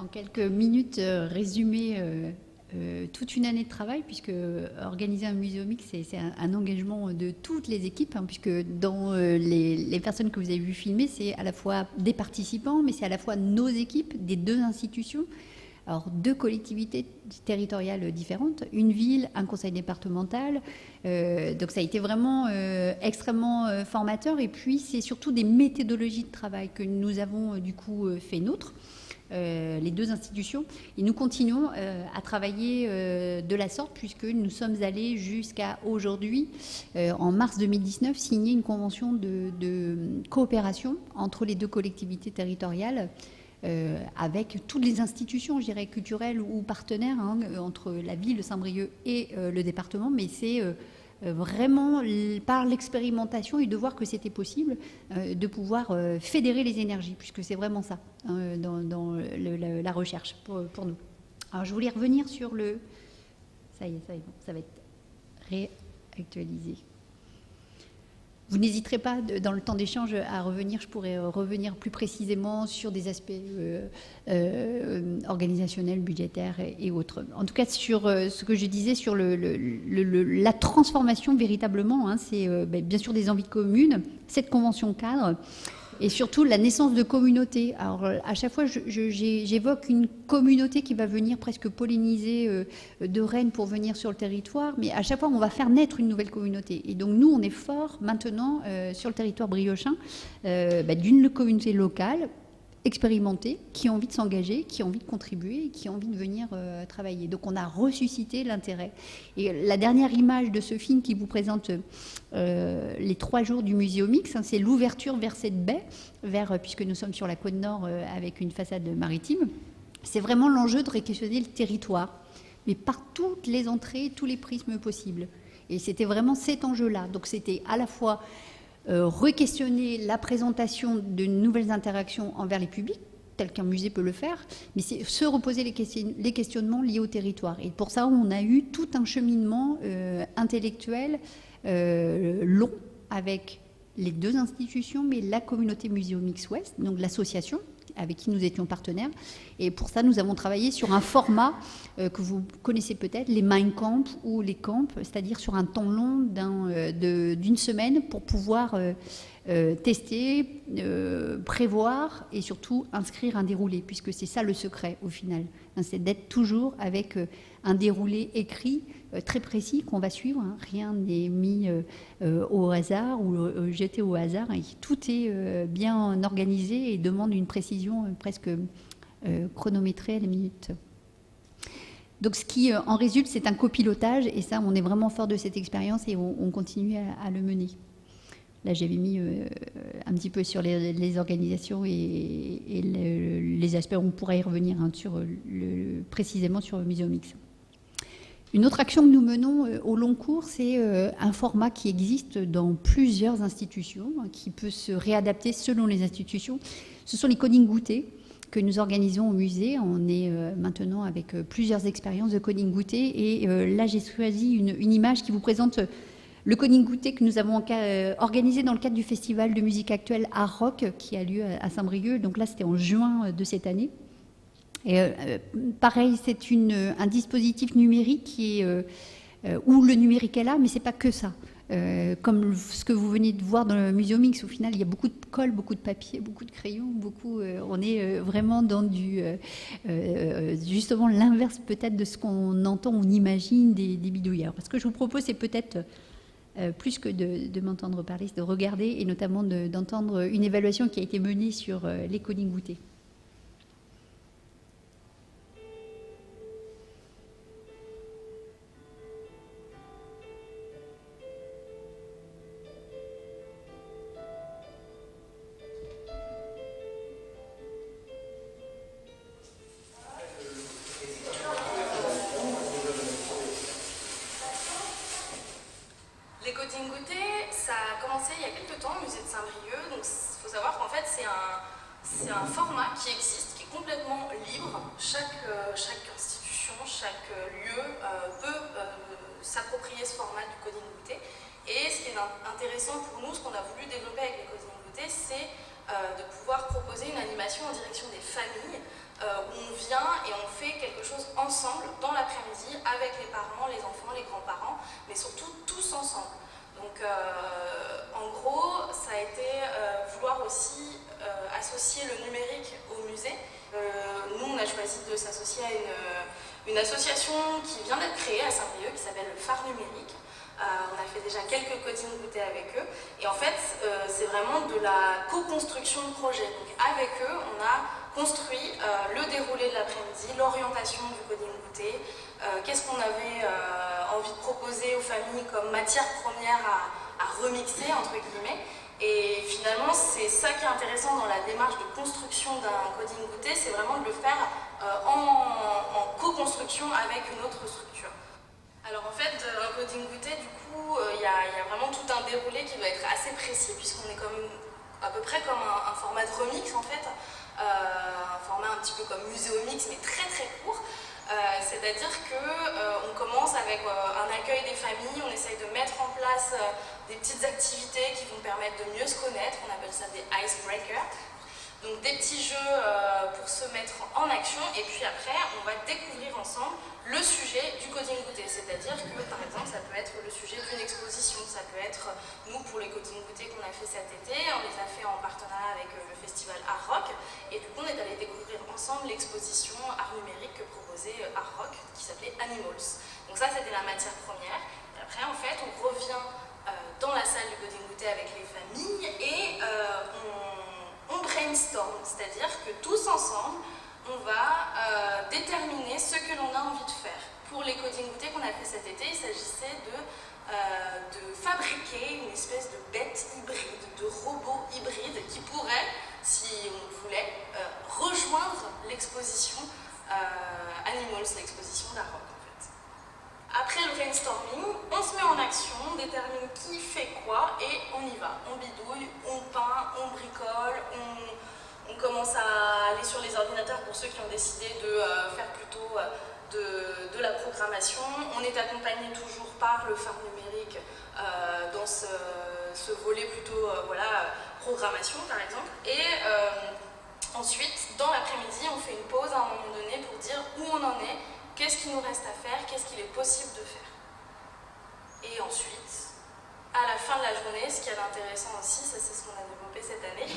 en quelques minutes résumer toute une année de travail, puisque organiser un muséomique, c'est un engagement de toutes les équipes, hein, puisque dans les personnes que vous avez vues filmer, c'est à la fois des participants, mais c'est à la fois nos équipes des deux institutions. Alors, deux collectivités territoriales différentes, une ville, un conseil départemental. Donc, ça a été vraiment extrêmement formateur. Et puis, c'est surtout des méthodologies de travail que nous avons du coup fait nôtres, les deux institutions. Et nous continuons à travailler de la sorte, puisque nous sommes allés jusqu'à aujourd'hui, en mars 2019, signer une convention de coopération entre les deux collectivités territoriales, avec toutes les institutions, je dirais, culturelles ou partenaires, hein, entre la ville de Saint-Brieuc et le département, mais c'est vraiment par l'expérimentation et de voir que c'était possible de pouvoir fédérer les énergies, puisque c'est vraiment ça, hein, dans la recherche pour nous. Alors je voulais revenir sur le... Ça y est, ça va être réactualisé. Vous n'hésiterez pas, dans le temps d'échange, à revenir. Je pourrais revenir plus précisément sur des aspects organisationnels, budgétaires et autres. En tout cas, sur ce que je disais sur la transformation véritablement, hein, c'est bien sûr des envies communes, cette convention cadre, et surtout la naissance de communautés. Alors, à chaque fois, j'évoque une communauté qui va venir presque polliniser de Rennes pour venir sur le territoire, mais à chaque fois, on va faire naître une nouvelle communauté. Et donc, nous, on est fort maintenant sur le territoire briochin d'une communauté locale, expérimentée, qui a envie de s'engager, qui a envie de contribuer, qui a envie de venir travailler. Donc on a ressuscité l'intérêt. Et la dernière image de ce film qui vous présente les 3 jours du Muséomix, hein, c'est l'ouverture vers cette baie, puisque nous sommes sur la côte nord avec une façade maritime. C'est vraiment l'enjeu de réquisitionner le territoire, mais par toutes les entrées, tous les prismes possibles. Et c'était vraiment cet enjeu-là. Donc c'était à la fois re-questionner la présentation de nouvelles interactions envers les publics, tel qu'un musée peut le faire, mais c'est se reposer les questionnements liés au territoire. Et pour ça, on a eu tout un cheminement intellectuel long avec les deux institutions, mais la communauté Muséomix Ouest, donc l'association avec qui nous étions partenaires. Et pour ça, nous avons travaillé sur un format que vous connaissez peut-être, les Mind Camp ou les camps, c'est-à-dire sur un temps long d'une semaine pour pouvoir tester, prévoir et surtout inscrire un déroulé, puisque c'est ça le secret au final, hein, c'est d'être toujours avec un déroulé écrit très précis qu'on va suivre, hein. Rien n'est mis au hasard ou jeté au hasard, hein. Tout est bien organisé et demande une précision presque chronométrée à la minute. Donc ce qui en résulte, c'est un copilotage, et ça, on est vraiment fort de cette expérience et on continue à le mener. Là, j'avais mis un petit peu sur les organisations et les aspects, on pourrait y revenir, hein, précisément sur le Muséomix. Une autre action que nous menons au long cours, c'est un format qui existe dans plusieurs institutions, hein, qui peut se réadapter selon les institutions. Ce sont les coding goûtés que nous organisons au musée. On est maintenant avec plusieurs expériences de coding goûté. Et là, j'ai choisi une image qui vous présente le coding goûté que nous avons organisé dans le cadre du festival de musique actuelle Art Rock qui a lieu à Saint-Brieuc. Donc là, c'était en juin de cette année. Et pareil, c'est un dispositif numérique qui est, où le numérique est là, mais c'est pas que ça. Comme ce que vous venez de voir dans le Muséomix, au final, il y a beaucoup de colle, beaucoup de papier, beaucoup de crayons, on est vraiment dans justement l'inverse peut-être de ce qu'on entend, on imagine des bidouilles. Alors, ce que je vous propose, c'est peut-être plus que de m'entendre parler, c'est de regarder et notamment d'entendre une évaluation qui a été menée sur les coding goûtés. De pouvoir proposer une animation en direction des familles où on vient et on fait quelque chose ensemble dans l'après-midi avec les parents, les enfants, les grands-parents, mais surtout tous ensemble. Donc en gros, ça a été vouloir aussi associer le numérique au musée. Nous, on a choisi de s'associer à une association qui vient d'être créée à Saint-Brieuc, qui s'appelle le Phare Numérique. On a fait déjà quelques coding goûter avec eux. Et en fait, c'est vraiment de la co-construction de projet. Donc avec eux, on a construit le déroulé de l'après-midi, l'orientation du coding goûter, qu'est-ce qu'on avait envie de proposer aux familles comme matière première à remixer, entre guillemets. Et finalement, c'est ça qui est intéressant dans la démarche de construction d'un coding goûter, c'est vraiment de le faire en co-construction avec une autre structure. Alors en fait, un coding goûter, du coup, il y a vraiment tout un déroulé qui doit être assez précis, puisqu'on est comme, à peu près comme un format de remix en fait, un format un petit peu comme muséomix, mais très très court. C'est-à-dire qu'on commence avec un accueil des familles, on essaye de mettre en place des petites activités qui vont permettre de mieux se connaître, on appelle ça des icebreakers. Donc des petits jeux pour se mettre en action, et puis après on va découvrir ensemble le sujet du coding goûter, c'est-à-dire que par exemple ça peut être le sujet d'une exposition, ça peut être nous pour les coding goûter qu'on a fait cet été, on les a fait en partenariat avec le festival Art Rock, et du coup on est allé découvrir ensemble l'exposition art numérique que proposait Art Rock qui s'appelait Animals. Donc ça c'était la matière première, et après en fait on revient dans la salle du coding goûter avec les familles et on brainstorm, c'est-à-dire que tous ensemble, on va déterminer ce que l'on a envie de faire. Pour les coding goûter qu'on a fait cet été, il s'agissait de fabriquer une espèce de bête hybride, de robot hybride qui pourrait, si on voulait, rejoindre l'exposition Animals, l'exposition d'Art Rock. Après le brainstorming, on se met en action, on détermine qui fait quoi et on y va. On bidouille, on peint, on bricole, on commence à aller sur les ordinateurs pour ceux qui ont décidé de faire plutôt de la programmation. On est accompagné toujours par le phare numérique dans ce volet plutôt programmation par exemple. Et ensuite, dans l'après-midi, on fait une pause à un moment donné pour dire où on en est, qu'est-ce qu'il nous reste à faire, qu'est-ce qu'il est possible de faire. Et ensuite, à la fin de la journée, ce qui est intéressant aussi, ça c'est ce qu'on a développé cette année,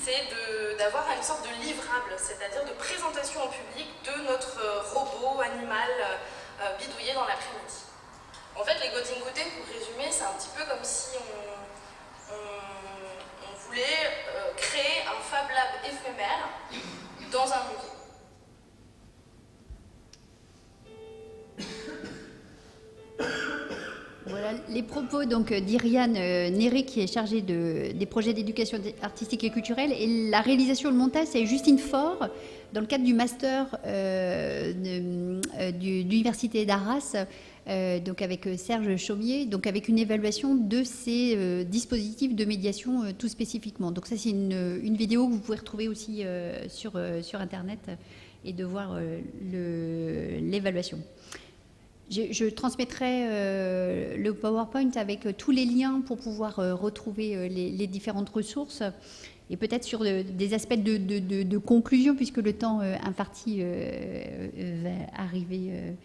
c'est d'avoir une sorte de livrable, c'est-à-dire de présentation au public de notre robot animal bidouillé dans l'après-midi. En fait, les coding goûter, pour résumer, c'est un petit peu comme si on voulait créer un Fab Lab éphémère dans un musée. Voilà les propos donc d'Iriane Néré, qui est chargée des projets d'éducation artistique et culturelle, et la réalisation et le montage c'est Justine Faure dans le cadre du master de l'université d'Arras, donc avec Serge Chaumier, donc avec une évaluation de ces dispositifs de médiation tout spécifiquement. Donc ça c'est une vidéo que vous pouvez retrouver aussi sur internet et de voir l'évaluation. Je transmettrai le PowerPoint avec tous les liens pour pouvoir retrouver les différentes ressources, et peut-être sur des aspects de conclusion, puisque le temps imparti va arriver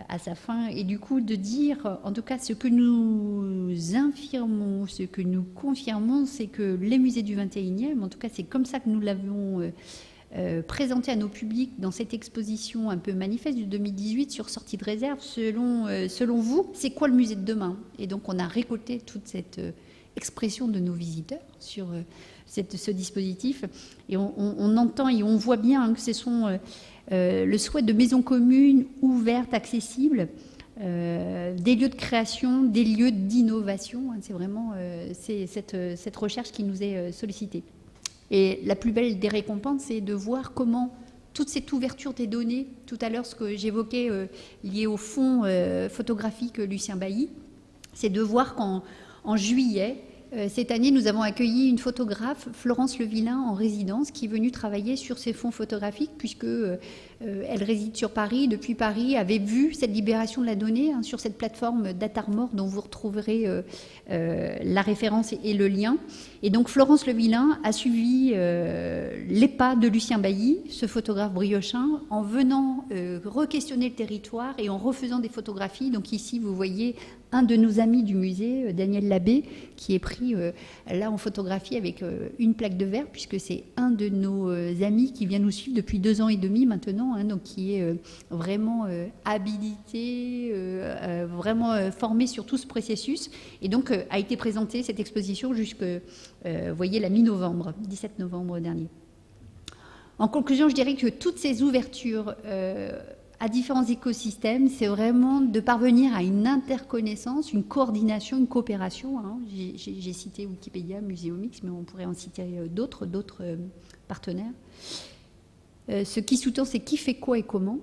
à sa fin, et du coup de dire, en tout cas, ce que nous infirmons, ce que nous confirmons, c'est que les musées du 21e, en tout cas c'est comme ça que nous l'avons présenté à nos publics dans cette exposition un peu manifeste du 2018 sur sortie de réserve. Selon vous, c'est quoi le musée de demain? Et donc on a récolté toute cette expression de nos visiteurs sur ce dispositif, et on entend et on voit bien que ce sont le souhait de maisons communes ouvertes, accessibles, des lieux de création, des lieux d'innovation. C'est vraiment cette recherche qui nous est sollicitée. Et la plus belle des récompenses, c'est de voir comment toute cette ouverture des données, tout à l'heure ce que j'évoquais lié au fonds photographique Lucien Bailly, c'est de voir qu'en juillet, cette année, nous avons accueilli une photographe, Florence Levillain, en résidence, qui est venue travailler sur ces fonds photographiques, puisque elle réside sur Paris. Depuis Paris, avait vu cette libération de la donnée sur cette plateforme Datarmor, dont vous retrouverez la référence et le lien. Et donc Florence Levillain a suivi les pas de Lucien Bailly, ce photographe briochin, en venant re-questionner le territoire et en refaisant des photographies. Donc ici, vous voyez un de nos amis du musée, Daniel Labbé, qui est pris là en photographie avec une plaque de verre, puisque c'est un de nos amis qui vient nous suivre depuis 2 ans et demi maintenant, hein, donc qui est vraiment habilité, vraiment formé sur tout ce processus. Et donc a été présentée cette exposition jusque, vous voyez, la mi-novembre, 17 novembre dernier. En conclusion, je dirais que toutes ces ouvertures à différents écosystèmes, c'est vraiment de parvenir à une interconnaissance, une coordination, une coopération. Hein. J'ai cité Wikipédia, Muséomix, mais on pourrait en citer d'autres partenaires. Ce qui sous-tend, c'est qui fait quoi et comment.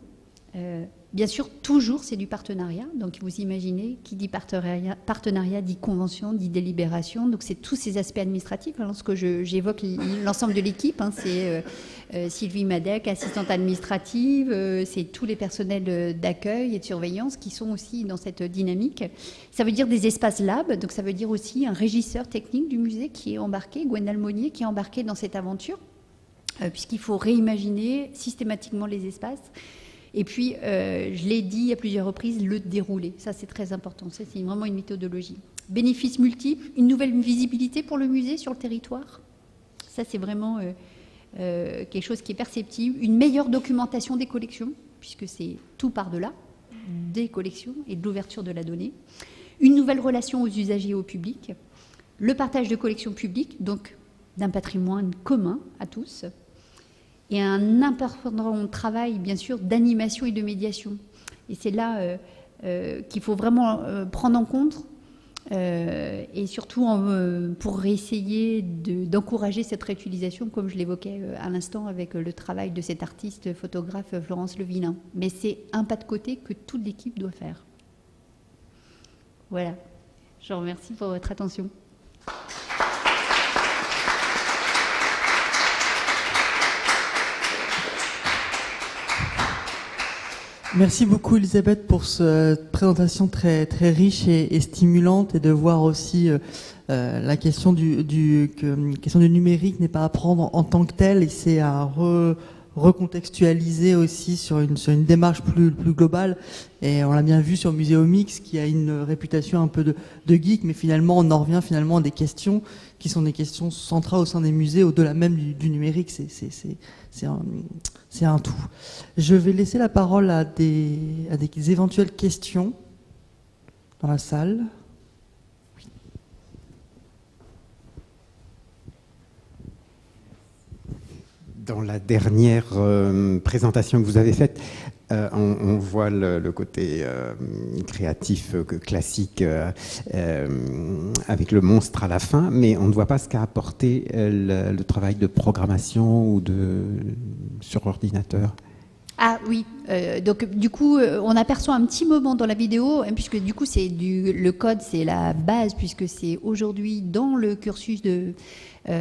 Bien sûr, toujours, c'est du partenariat. Donc, vous imaginez, qui dit partenariat dit convention, dit délibération. Donc, c'est tous ces aspects administratifs. Lorsque j'évoque l'ensemble de l'équipe, hein, c'est Sylvie Madec, assistante administrative, c'est tous les personnels d'accueil et de surveillance qui sont aussi dans cette dynamique. Ça veut dire des espaces lab. Donc, ça veut dire aussi un régisseur technique du musée qui est embarqué, Gwendal Monnier, qui est embarqué dans cette aventure, puisqu'il faut réimaginer systématiquement les espaces. Et puis, je l'ai dit à plusieurs reprises, le déroulé. Ça, c'est très important. Ça, c'est vraiment une méthodologie. Bénéfices multiples, une nouvelle visibilité pour le musée sur le territoire. Ça, c'est vraiment quelque chose qui est perceptible. Une meilleure documentation des collections, puisque c'est tout par-delà, des collections et de l'ouverture de la donnée. Une nouvelle relation aux usagers et au public. Le partage de collections publiques, donc d'un patrimoine commun à tous. Et un important travail, bien sûr, d'animation et de médiation. Et c'est là qu'il faut vraiment prendre en compte, et surtout pour essayer d'encourager cette réutilisation, comme je l'évoquais à l'instant avec le travail de cet artiste photographe Florence Levillain. Mais c'est un pas de côté que toute l'équipe doit faire. Voilà. Je vous remercie pour votre attention. Merci beaucoup Elisabeth pour cette présentation très, très riche et stimulante, et de voir aussi la question question du numérique n'est pas à prendre en tant que telle, et c'est à recontextualiser aussi sur une démarche plus globale. Et on l'a bien vu sur Muséomix, qui a une réputation un peu de geek, mais finalement on en revient finalement à des questions qui sont des questions centrales au sein des musées, au-delà même du numérique. C'est un tout. Je vais laisser la parole à des éventuelles questions dans la salle. Dans la dernière présentation que vous avez faite, on voit le côté créatif classique avec le monstre à la fin, mais on ne voit pas ce qu'a apporté le travail de programmation ou sur ordinateur. Ah oui, donc du coup on aperçoit un petit moment dans la vidéo, puisque du coup le code, c'est la base, puisque c'est aujourd'hui dans le cursus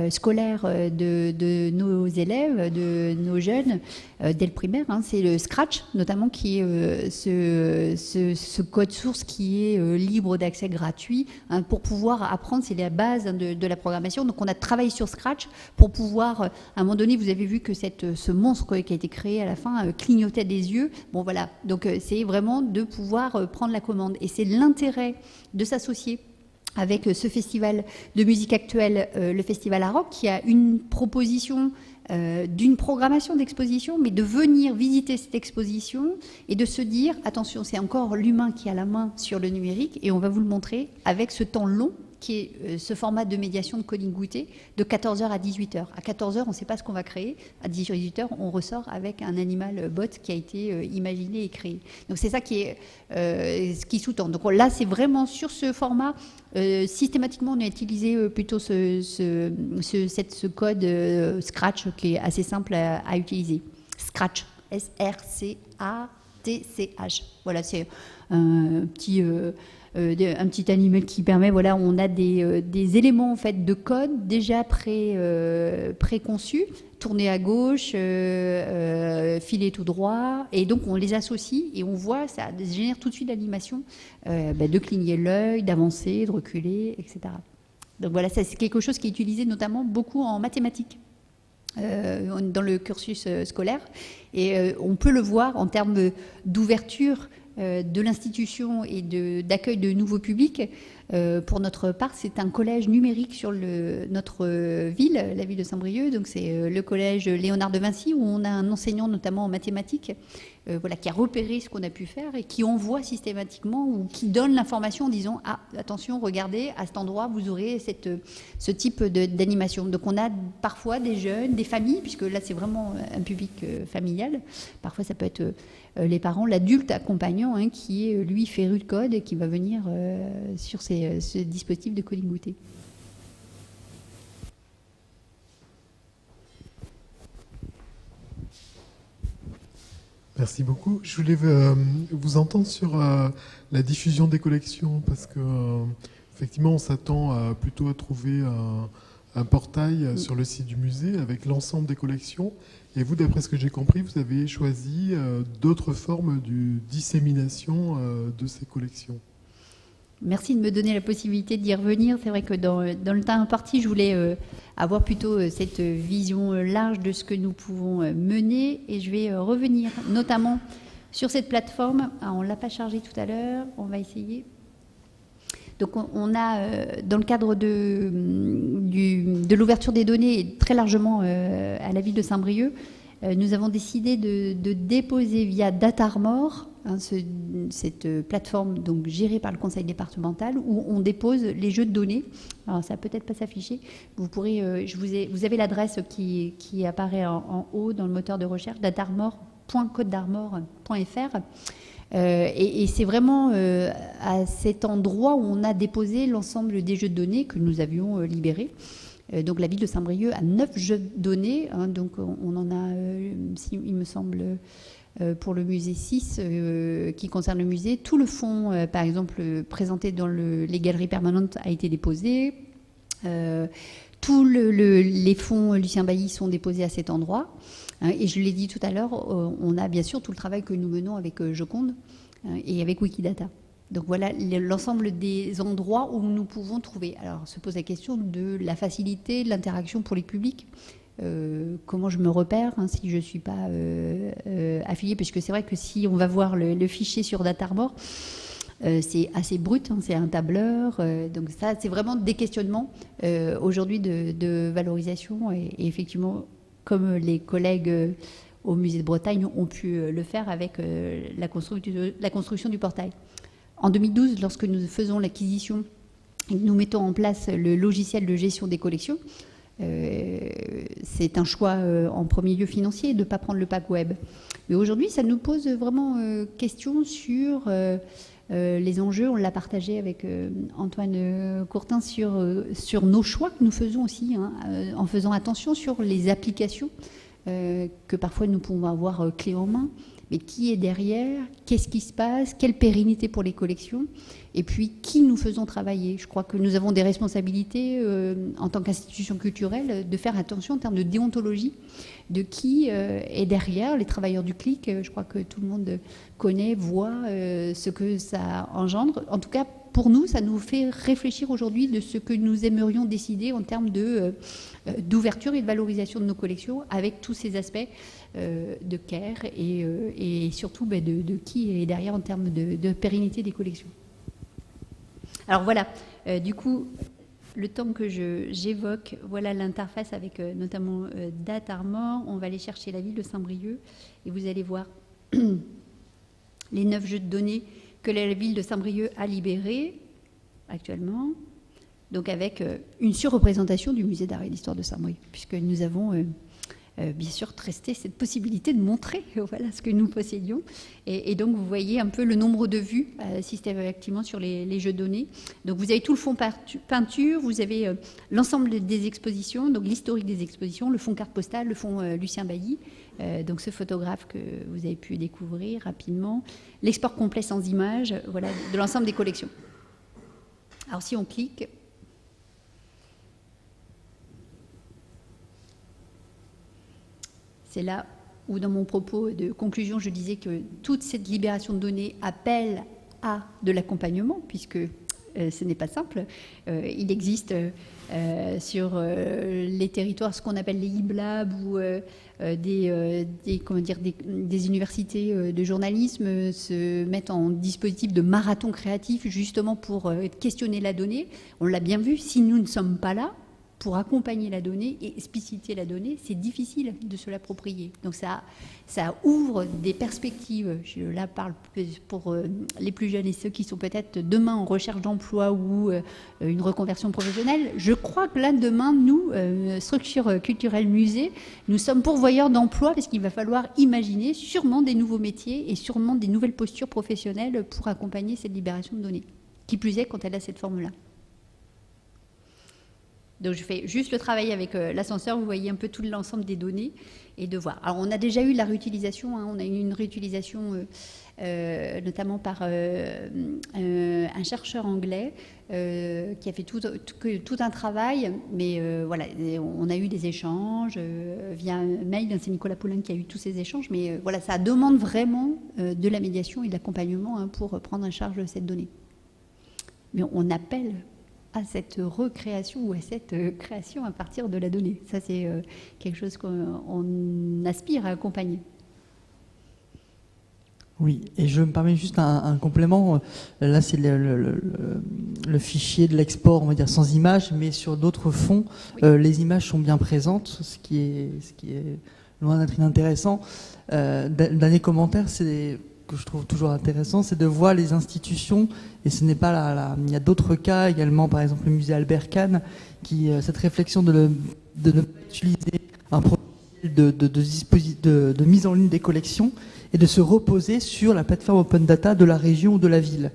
scolaire de nos élèves, de nos jeunes, dès le primaire, hein, c'est le Scratch notamment, qui est ce code source qui est libre d'accès, gratuit, hein, pour pouvoir apprendre. C'est la base, hein, de la programmation. Donc on a travaillé sur Scratch pour pouvoir, à un moment donné, vous avez vu que ce monstre qui a été créé à la fin clignotait des yeux. Bon voilà, donc c'est vraiment de pouvoir prendre la commande, et c'est l'intérêt de s'associer avec ce festival de musique actuelle, le Festival Aroc, qui a une proposition d'une programmation d'exposition, mais de venir visiter cette exposition et de se dire, attention, c'est encore l'humain qui a la main sur le numérique, et on va vous le montrer avec ce temps long qui est ce format de médiation de coding goûté de 14h à 18h. À 14h, on ne sait pas ce qu'on va créer. À 18h, on ressort avec un animal bot qui a été imaginé et créé. Donc c'est ça qui est ce qui sous-tend. Donc là, c'est vraiment sur ce format. Systématiquement, on a utilisé plutôt ce code Scratch, qui est assez simple à utiliser. Scratch, S-R-C-A-T-C-H. Voilà, c'est un petit animal qui permet, voilà, on a des éléments en fait de code déjà préconçus, tourner à gauche, filer tout droit, et donc on les associe et on voit, ça génère tout de suite l'animation de cligner l'œil, d'avancer, de reculer, etc. Donc voilà, ça, c'est quelque chose qui est utilisé notamment beaucoup en mathématiques. dans le cursus scolaire. Et on peut le voir en termes d'ouverture de l'institution et d'accueil de nouveaux publics. Pour notre part, c'est un collège numérique sur notre ville, la ville de Saint-Brieuc. Donc c'est le collège Léonard de Vinci, où on a un enseignant notamment en mathématiques, qui a repéré ce qu'on a pu faire et qui envoie systématiquement ou qui donne l'information en disant « Ah, attention, regardez, à cet endroit, vous aurez ce type d'animation ». Donc on a parfois des jeunes, des familles, puisque là c'est vraiment un public familial. Parfois ça peut être les parents, l'adulte accompagnant, qui est lui féru de code et qui va venir sur ce dispositif de coding goûté. Merci beaucoup. Je voulais vous entendre sur la diffusion des collections, parce que effectivement, on s'attend plutôt à trouver un portail sur le site du musée avec l'ensemble des collections. Et vous, d'après ce que j'ai compris, vous avez choisi d'autres formes de dissémination de ces collections. Merci de me donner la possibilité d'y revenir. C'est vrai que dans le temps imparti, je voulais avoir plutôt cette vision large de ce que nous pouvons mener. Et je vais revenir notamment sur cette plateforme. On ne l'a pas chargée tout à l'heure. On va essayer. Donc on a, dans le cadre de l'ouverture des données, et très largement à la ville de Saint-Brieuc, nous avons décidé de déposer via Datarmor, cette plateforme donc gérée par le conseil départemental, où on dépose les jeux de données. Alors ça va peut-être pas s'afficher. Vous pourrez, vous avez l'adresse qui apparaît en haut dans le moteur de recherche, datarmor.cotedarmor.fr. Et c'est vraiment à cet endroit où on a déposé l'ensemble des jeux de données que nous avions libérés. Donc la ville de Saint-Brieuc a 9 jeux de données, donc on en a, il me semble, pour le musée 6 qui concerne le musée. Tout le fonds, par exemple, présenté dans les galeries permanentes a été déposé. Tous les fonds Lucien Bailly sont déposés à cet endroit. Et je l'ai dit tout à l'heure, on a bien sûr tout le travail que nous menons avec Joconde et avec Wikidata. Donc voilà l'ensemble des endroits où nous pouvons trouver. Alors se pose la question de la facilité, de l'interaction pour les publics. Comment je me repère si je ne suis pas affiliée, puisque c'est vrai que si on va voir le fichier sur Datarmor, c'est assez brut, c'est un tableur. Donc ça, c'est vraiment des questionnements aujourd'hui de valorisation. Et effectivement, comme les collègues au musée de Bretagne ont pu le faire avec la construction du portail. En 2012, lorsque nous faisons l'acquisition et que nous mettons en place le logiciel de gestion des collections, c'est un choix en premier lieu financier de ne pas prendre le pack web. Mais aujourd'hui, ça nous pose vraiment question sur les enjeux. On l'a partagé avec Antoine Courtin sur nos choix que nous faisons aussi, en faisant attention sur les applications que parfois nous pouvons avoir clé en main. Mais qui est derrière? Qu'est-ce qui se passe? Quelle pérennité pour les collections? Et puis, qui nous faisons travailler? Je crois que nous avons des responsabilités en tant qu'institution culturelle de faire attention en termes de déontologie de qui est derrière, les travailleurs du clic. Je crois que tout le monde connaît, voit ce que ça engendre. En tout cas, pour nous, ça nous fait réfléchir aujourd'hui de ce que nous aimerions décider en termes d'ouverture et de valorisation de nos collections avec tous ces aspects de care et surtout de qui est derrière en termes de pérennité des collections. Alors voilà, du coup, le temps que j'évoque, voilà l'interface avec notamment Datarmor. On va aller chercher la ville de Saint-Brieuc et vous allez voir les 9 jeux de données que la ville de Saint-Brieuc a libérés actuellement, donc avec une surreprésentation du musée d'art et d'histoire de Saint-Brieuc, puisque nous avons bien sûr testé cette possibilité de montrer voilà, ce que nous possédions. Et donc vous voyez un peu le nombre de vues systématiquement sur les jeux de données. Donc vous avez tout le fond peinture, vous avez l'ensemble des expositions, donc l'historique des expositions, le fond carte postale, le fond Lucien Bailly, donc ce photographe que vous avez pu découvrir rapidement, l'export complet sans images, voilà, de l'ensemble des collections. Alors si on clique, c'est là où dans mon propos de conclusion, je disais que toute cette libération de données appelle à de l'accompagnement, puisque ce n'est pas simple. Il existe sur les territoires ce qu'on appelle les e-blabs ou des universités de journalisme se mettent en dispositif de marathon créatif justement pour questionner la donnée. On l'a bien vu, si nous ne sommes pas là pour accompagner la donnée et expliciter la donnée, c'est difficile de se l'approprier. Donc ça ouvre des perspectives. Je là parle pour les plus jeunes et ceux qui sont peut-être demain en recherche d'emploi ou une reconversion professionnelle. Je crois que là, demain, nous, structure culturelle musée, nous sommes pourvoyeurs d'emplois parce qu'il va falloir imaginer sûrement des nouveaux métiers et sûrement des nouvelles postures professionnelles pour accompagner cette libération de données. Qui plus est quand elle a cette forme-là. Donc je fais juste le travail avec l'ascenseur, vous voyez un peu tout l'ensemble des données et de voir. Alors on a déjà eu de la réutilisation, on a eu une réutilisation notamment par un chercheur anglais qui a fait tout un travail, mais voilà, on a eu des échanges via un mail, c'est Nicolas Poulin qui a eu tous ces échanges, mais voilà, ça demande vraiment de la médiation et de l'accompagnement pour prendre en charge cette donnée. Mais on appelle à cette recréation ou à cette création à partir de la donnée. Ça, c'est quelque chose qu'on aspire à accompagner. Oui, et je me permets juste un complément. Là, c'est le fichier de l'export, on va dire, sans images, mais sur d'autres fonds, oui. Les images sont bien présentes, ce qui est loin d'être inintéressant. Dernier commentaire, c'est que je trouve toujours intéressant, c'est de voir les institutions, et ce n'est pas il y a d'autres cas également, par exemple le musée Albert Kahn, qui cette réflexion de ne pas utiliser un projet de mise en ligne des collections et de se reposer sur la plateforme open data de la région ou de la ville.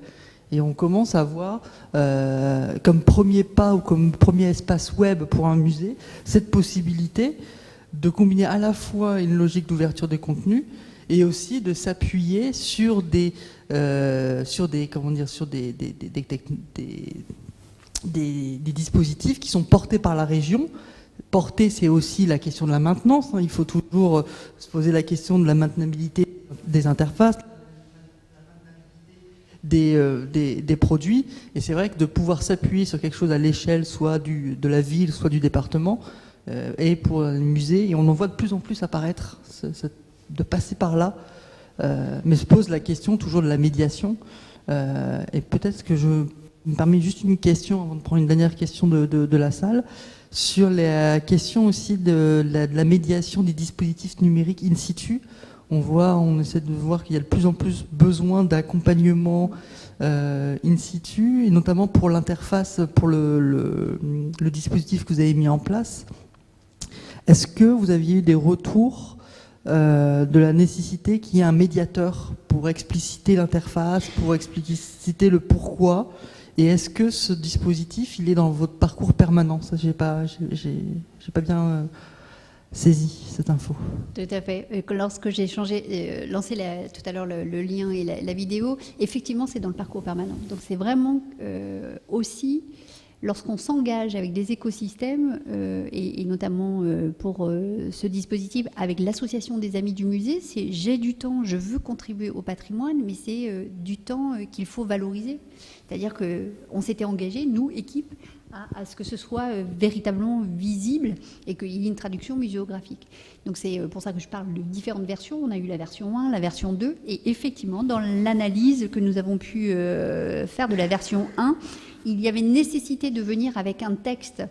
Et on commence à voir comme premier pas ou comme premier espace web pour un musée cette possibilité de combiner à la fois une logique d'ouverture des contenus et aussi de s'appuyer sur des dispositifs qui sont portés par la région. Porter, c'est aussi la question de la maintenance. Il faut toujours se poser la question de la maintenabilité des interfaces, des produits. Et c'est vrai que de pouvoir s'appuyer sur quelque chose à l'échelle soit de la ville, soit du département, et pour les musées, et on en voit de plus en plus apparaître de passer par là, mais se pose la question toujours de la médiation. Et peut-être que je me permets juste une question, avant de prendre une dernière question de la salle, sur la question aussi de la médiation des dispositifs numériques in situ. On essaie de voir qu'il y a de plus en plus besoin d'accompagnement in situ, et notamment pour l'interface, pour le dispositif que vous avez mis en place. Est-ce que vous aviez eu des retours de la nécessité qu'il y ait un médiateur pour expliciter l'interface, pour expliciter le pourquoi, et est-ce que ce dispositif il est dans votre parcours permanent? Ça, j'ai pas bien saisi cette info. Tout à fait. Lorsque j'ai lancé tout à l'heure le lien et la vidéo, effectivement c'est dans le parcours permanent. Donc c'est vraiment aussi lorsqu'on s'engage avec des écosystèmes, et notamment pour ce dispositif, avec l'association des amis du musée, c'est j'ai du temps, je veux contribuer au patrimoine, mais c'est du temps qu'il faut valoriser. C'est-à-dire qu'on s'était engagé, nous, équipe, à ce que ce soit véritablement visible et qu'il y ait une traduction muséographique. Donc c'est pour ça que je parle de différentes versions. On a eu la version 1, la version 2, et effectivement, dans l'analyse que nous avons pu faire de la version 1, il y avait nécessité de venir avec un texte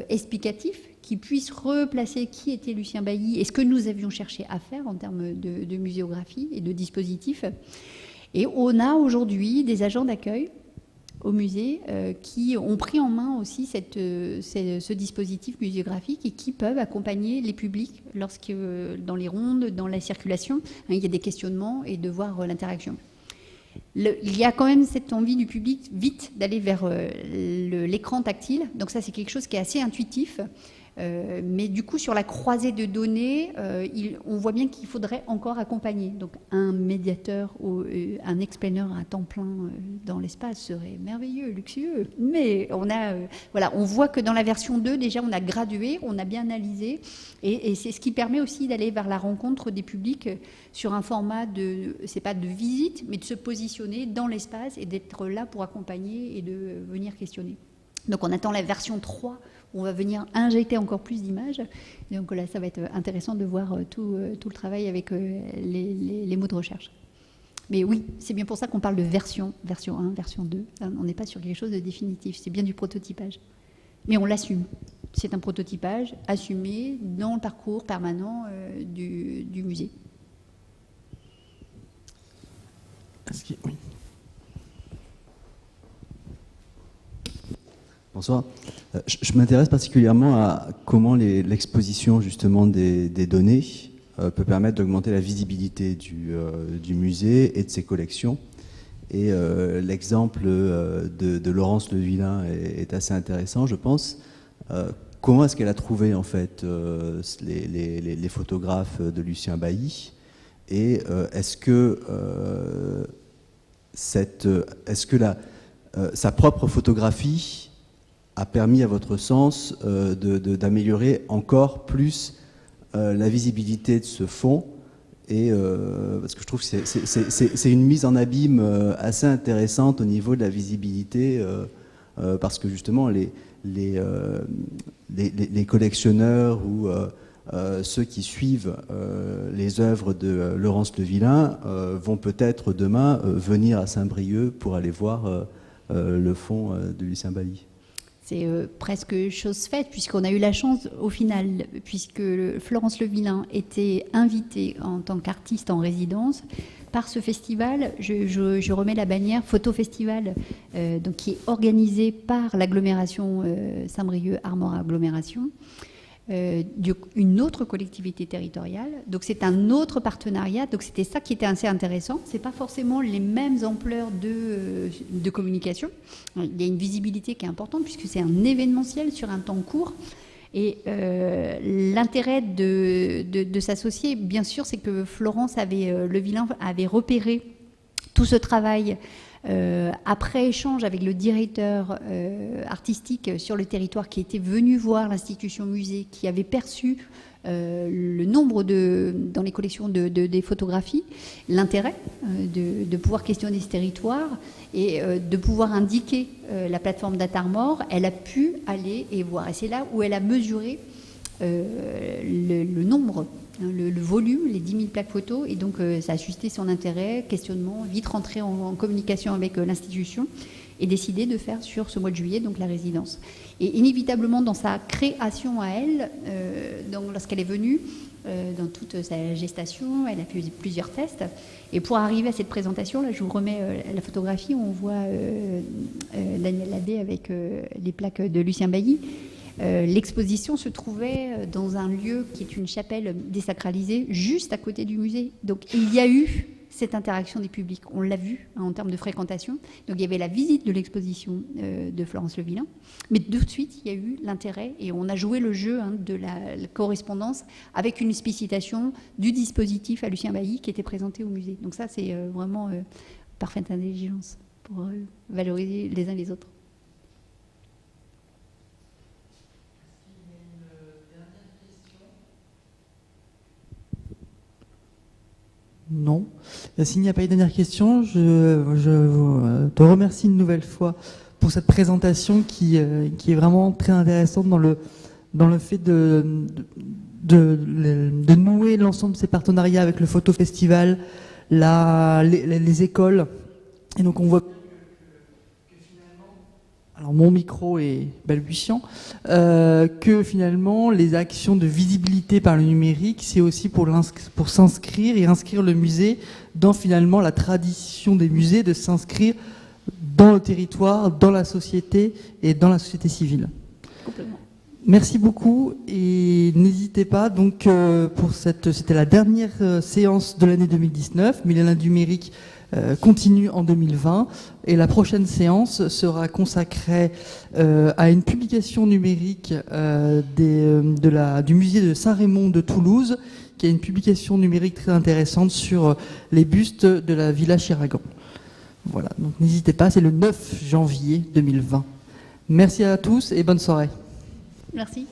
explicatif qui puisse replacer qui était Lucien Bailly et ce que nous avions cherché à faire en termes de muséographie et de dispositifs. Et on a aujourd'hui des agents d'accueil au musée qui ont pris en main aussi ce dispositif muséographique et qui peuvent accompagner les publics dans les rondes, dans la circulation. Il y a des questionnements et de voir l'interaction. Il y a quand même cette envie du public vite d'aller vers l'écran tactile. Donc ça, c'est quelque chose qui est assez intuitif. Mais du coup, sur la croisée de données, on voit bien qu'il faudrait encore accompagner. Donc, un médiateur ou un explainer à temps plein dans l'espace serait merveilleux, luxueux. Mais on voit que dans la version 2, déjà, on a gradué, on a bien analysé. Et c'est ce qui permet aussi d'aller vers la rencontre des publics sur un format c'est pas de visite, mais de se positionner dans l'espace et d'être là pour accompagner et de venir questionner. Donc, on attend la version 3, où on va venir injecter encore plus d'images. Donc là, ça va être intéressant de voir tout le travail avec les mots de recherche. Mais oui, c'est bien pour ça qu'on parle de version 1, version 2. On n'est pas sur quelque chose de définitif, c'est bien du prototypage. Mais on l'assume. C'est un prototypage assumé dans le parcours permanent du musée. Oui. Bonsoir. Je m'intéresse particulièrement à comment l'exposition justement des données peut permettre d'augmenter la visibilité du musée et de ses collections. Et l'exemple de Laurence Le Villain est assez intéressant, je pense. Comment est-ce qu'elle a trouvé en fait les photographes de Lucien Bailly? Et est-ce que sa propre photographie a permis, à votre sens, d'améliorer encore plus la visibilité de ce fonds, et parce que je trouve que c'est une mise en abîme assez intéressante au niveau de la visibilité, parce que justement les collectionneurs ou ceux qui suivent les œuvres de Laurence Le Villain vont peut-être demain venir à Saint-Brieuc pour aller voir le fonds de Lucien Bailly. C'est presque chose faite, puisqu'on a eu la chance, au final, puisque Florence Le Villain était invitée en tant qu'artiste en résidence par ce festival. Je remets la bannière Photo Festival, donc, qui est organisé par l'agglomération Saint-Brieuc Armor Agglomération, une autre collectivité territoriale. Donc c'est un autre partenariat. Donc c'était ça qui était assez intéressant. C'est pas forcément les mêmes ampleurs de communication. Il y a une visibilité qui est importante puisque c'est un événementiel sur un temps court. Et l'intérêt de s'associer, bien sûr, c'est que Florence Le Villain avait repéré tout ce travail après échange avec le directeur artistique sur le territoire qui était venu voir l'institution musée, qui avait perçu le nombre dans les collections des photographies, l'intérêt de pouvoir questionner ce territoire et de pouvoir indiquer la plateforme d'Atarmor. Elle a pu aller et voir. Et c'est là où elle a mesuré le nombre, le volume, les 10 000 plaques photos, et donc ça a suscité son intérêt, questionnement, vite rentré en communication avec l'institution et décidé de faire sur ce mois de juillet donc la résidence. Et inévitablement dans sa création à elle, lorsqu'elle est venue, dans toute sa gestation, elle a fait plusieurs tests, et pour arriver à cette présentation, là je vous remets la photographie où on voit Daniel Labbé avec les plaques de Lucien Bailly. L'exposition se trouvait dans un lieu qui est une chapelle désacralisée, juste à côté du musée. Donc il y a eu cette interaction des publics, on l'a vu en termes de fréquentation. Donc il y avait la visite de l'exposition de Florence Le Villain, mais tout de suite il y a eu l'intérêt et on a joué le jeu de la correspondance avec une explicitation du dispositif à Lucien Bailly qui était présenté au musée. Donc ça c'est vraiment parfaite intelligence pour valoriser les uns les autres. Non. S'il n'y a pas eu de dernière question, je te remercie une nouvelle fois pour cette présentation qui est vraiment très intéressante dans le fait de nouer l'ensemble de ces partenariats avec le Photo Festival, les écoles. Et donc on voit que finalement, alors mon micro est balbutiant, que finalement les actions de visibilité par le numérique, c'est aussi pour s'inscrire et inscrire le musée dans finalement la tradition des musées, de s'inscrire dans le territoire, dans la société et dans la société civile. Complètement. Merci beaucoup et n'hésitez pas, donc c'était la dernière séance de l'année 2019, Millénaire numérique continue en 2020. Et la prochaine séance sera consacrée à une publication numérique du musée de Saint-Raymond de Toulouse, qui est une publication numérique très intéressante sur les bustes de la Villa Chiragan. Voilà, donc n'hésitez pas, c'est le 9 janvier 2020. Merci à tous et bonne soirée. Merci.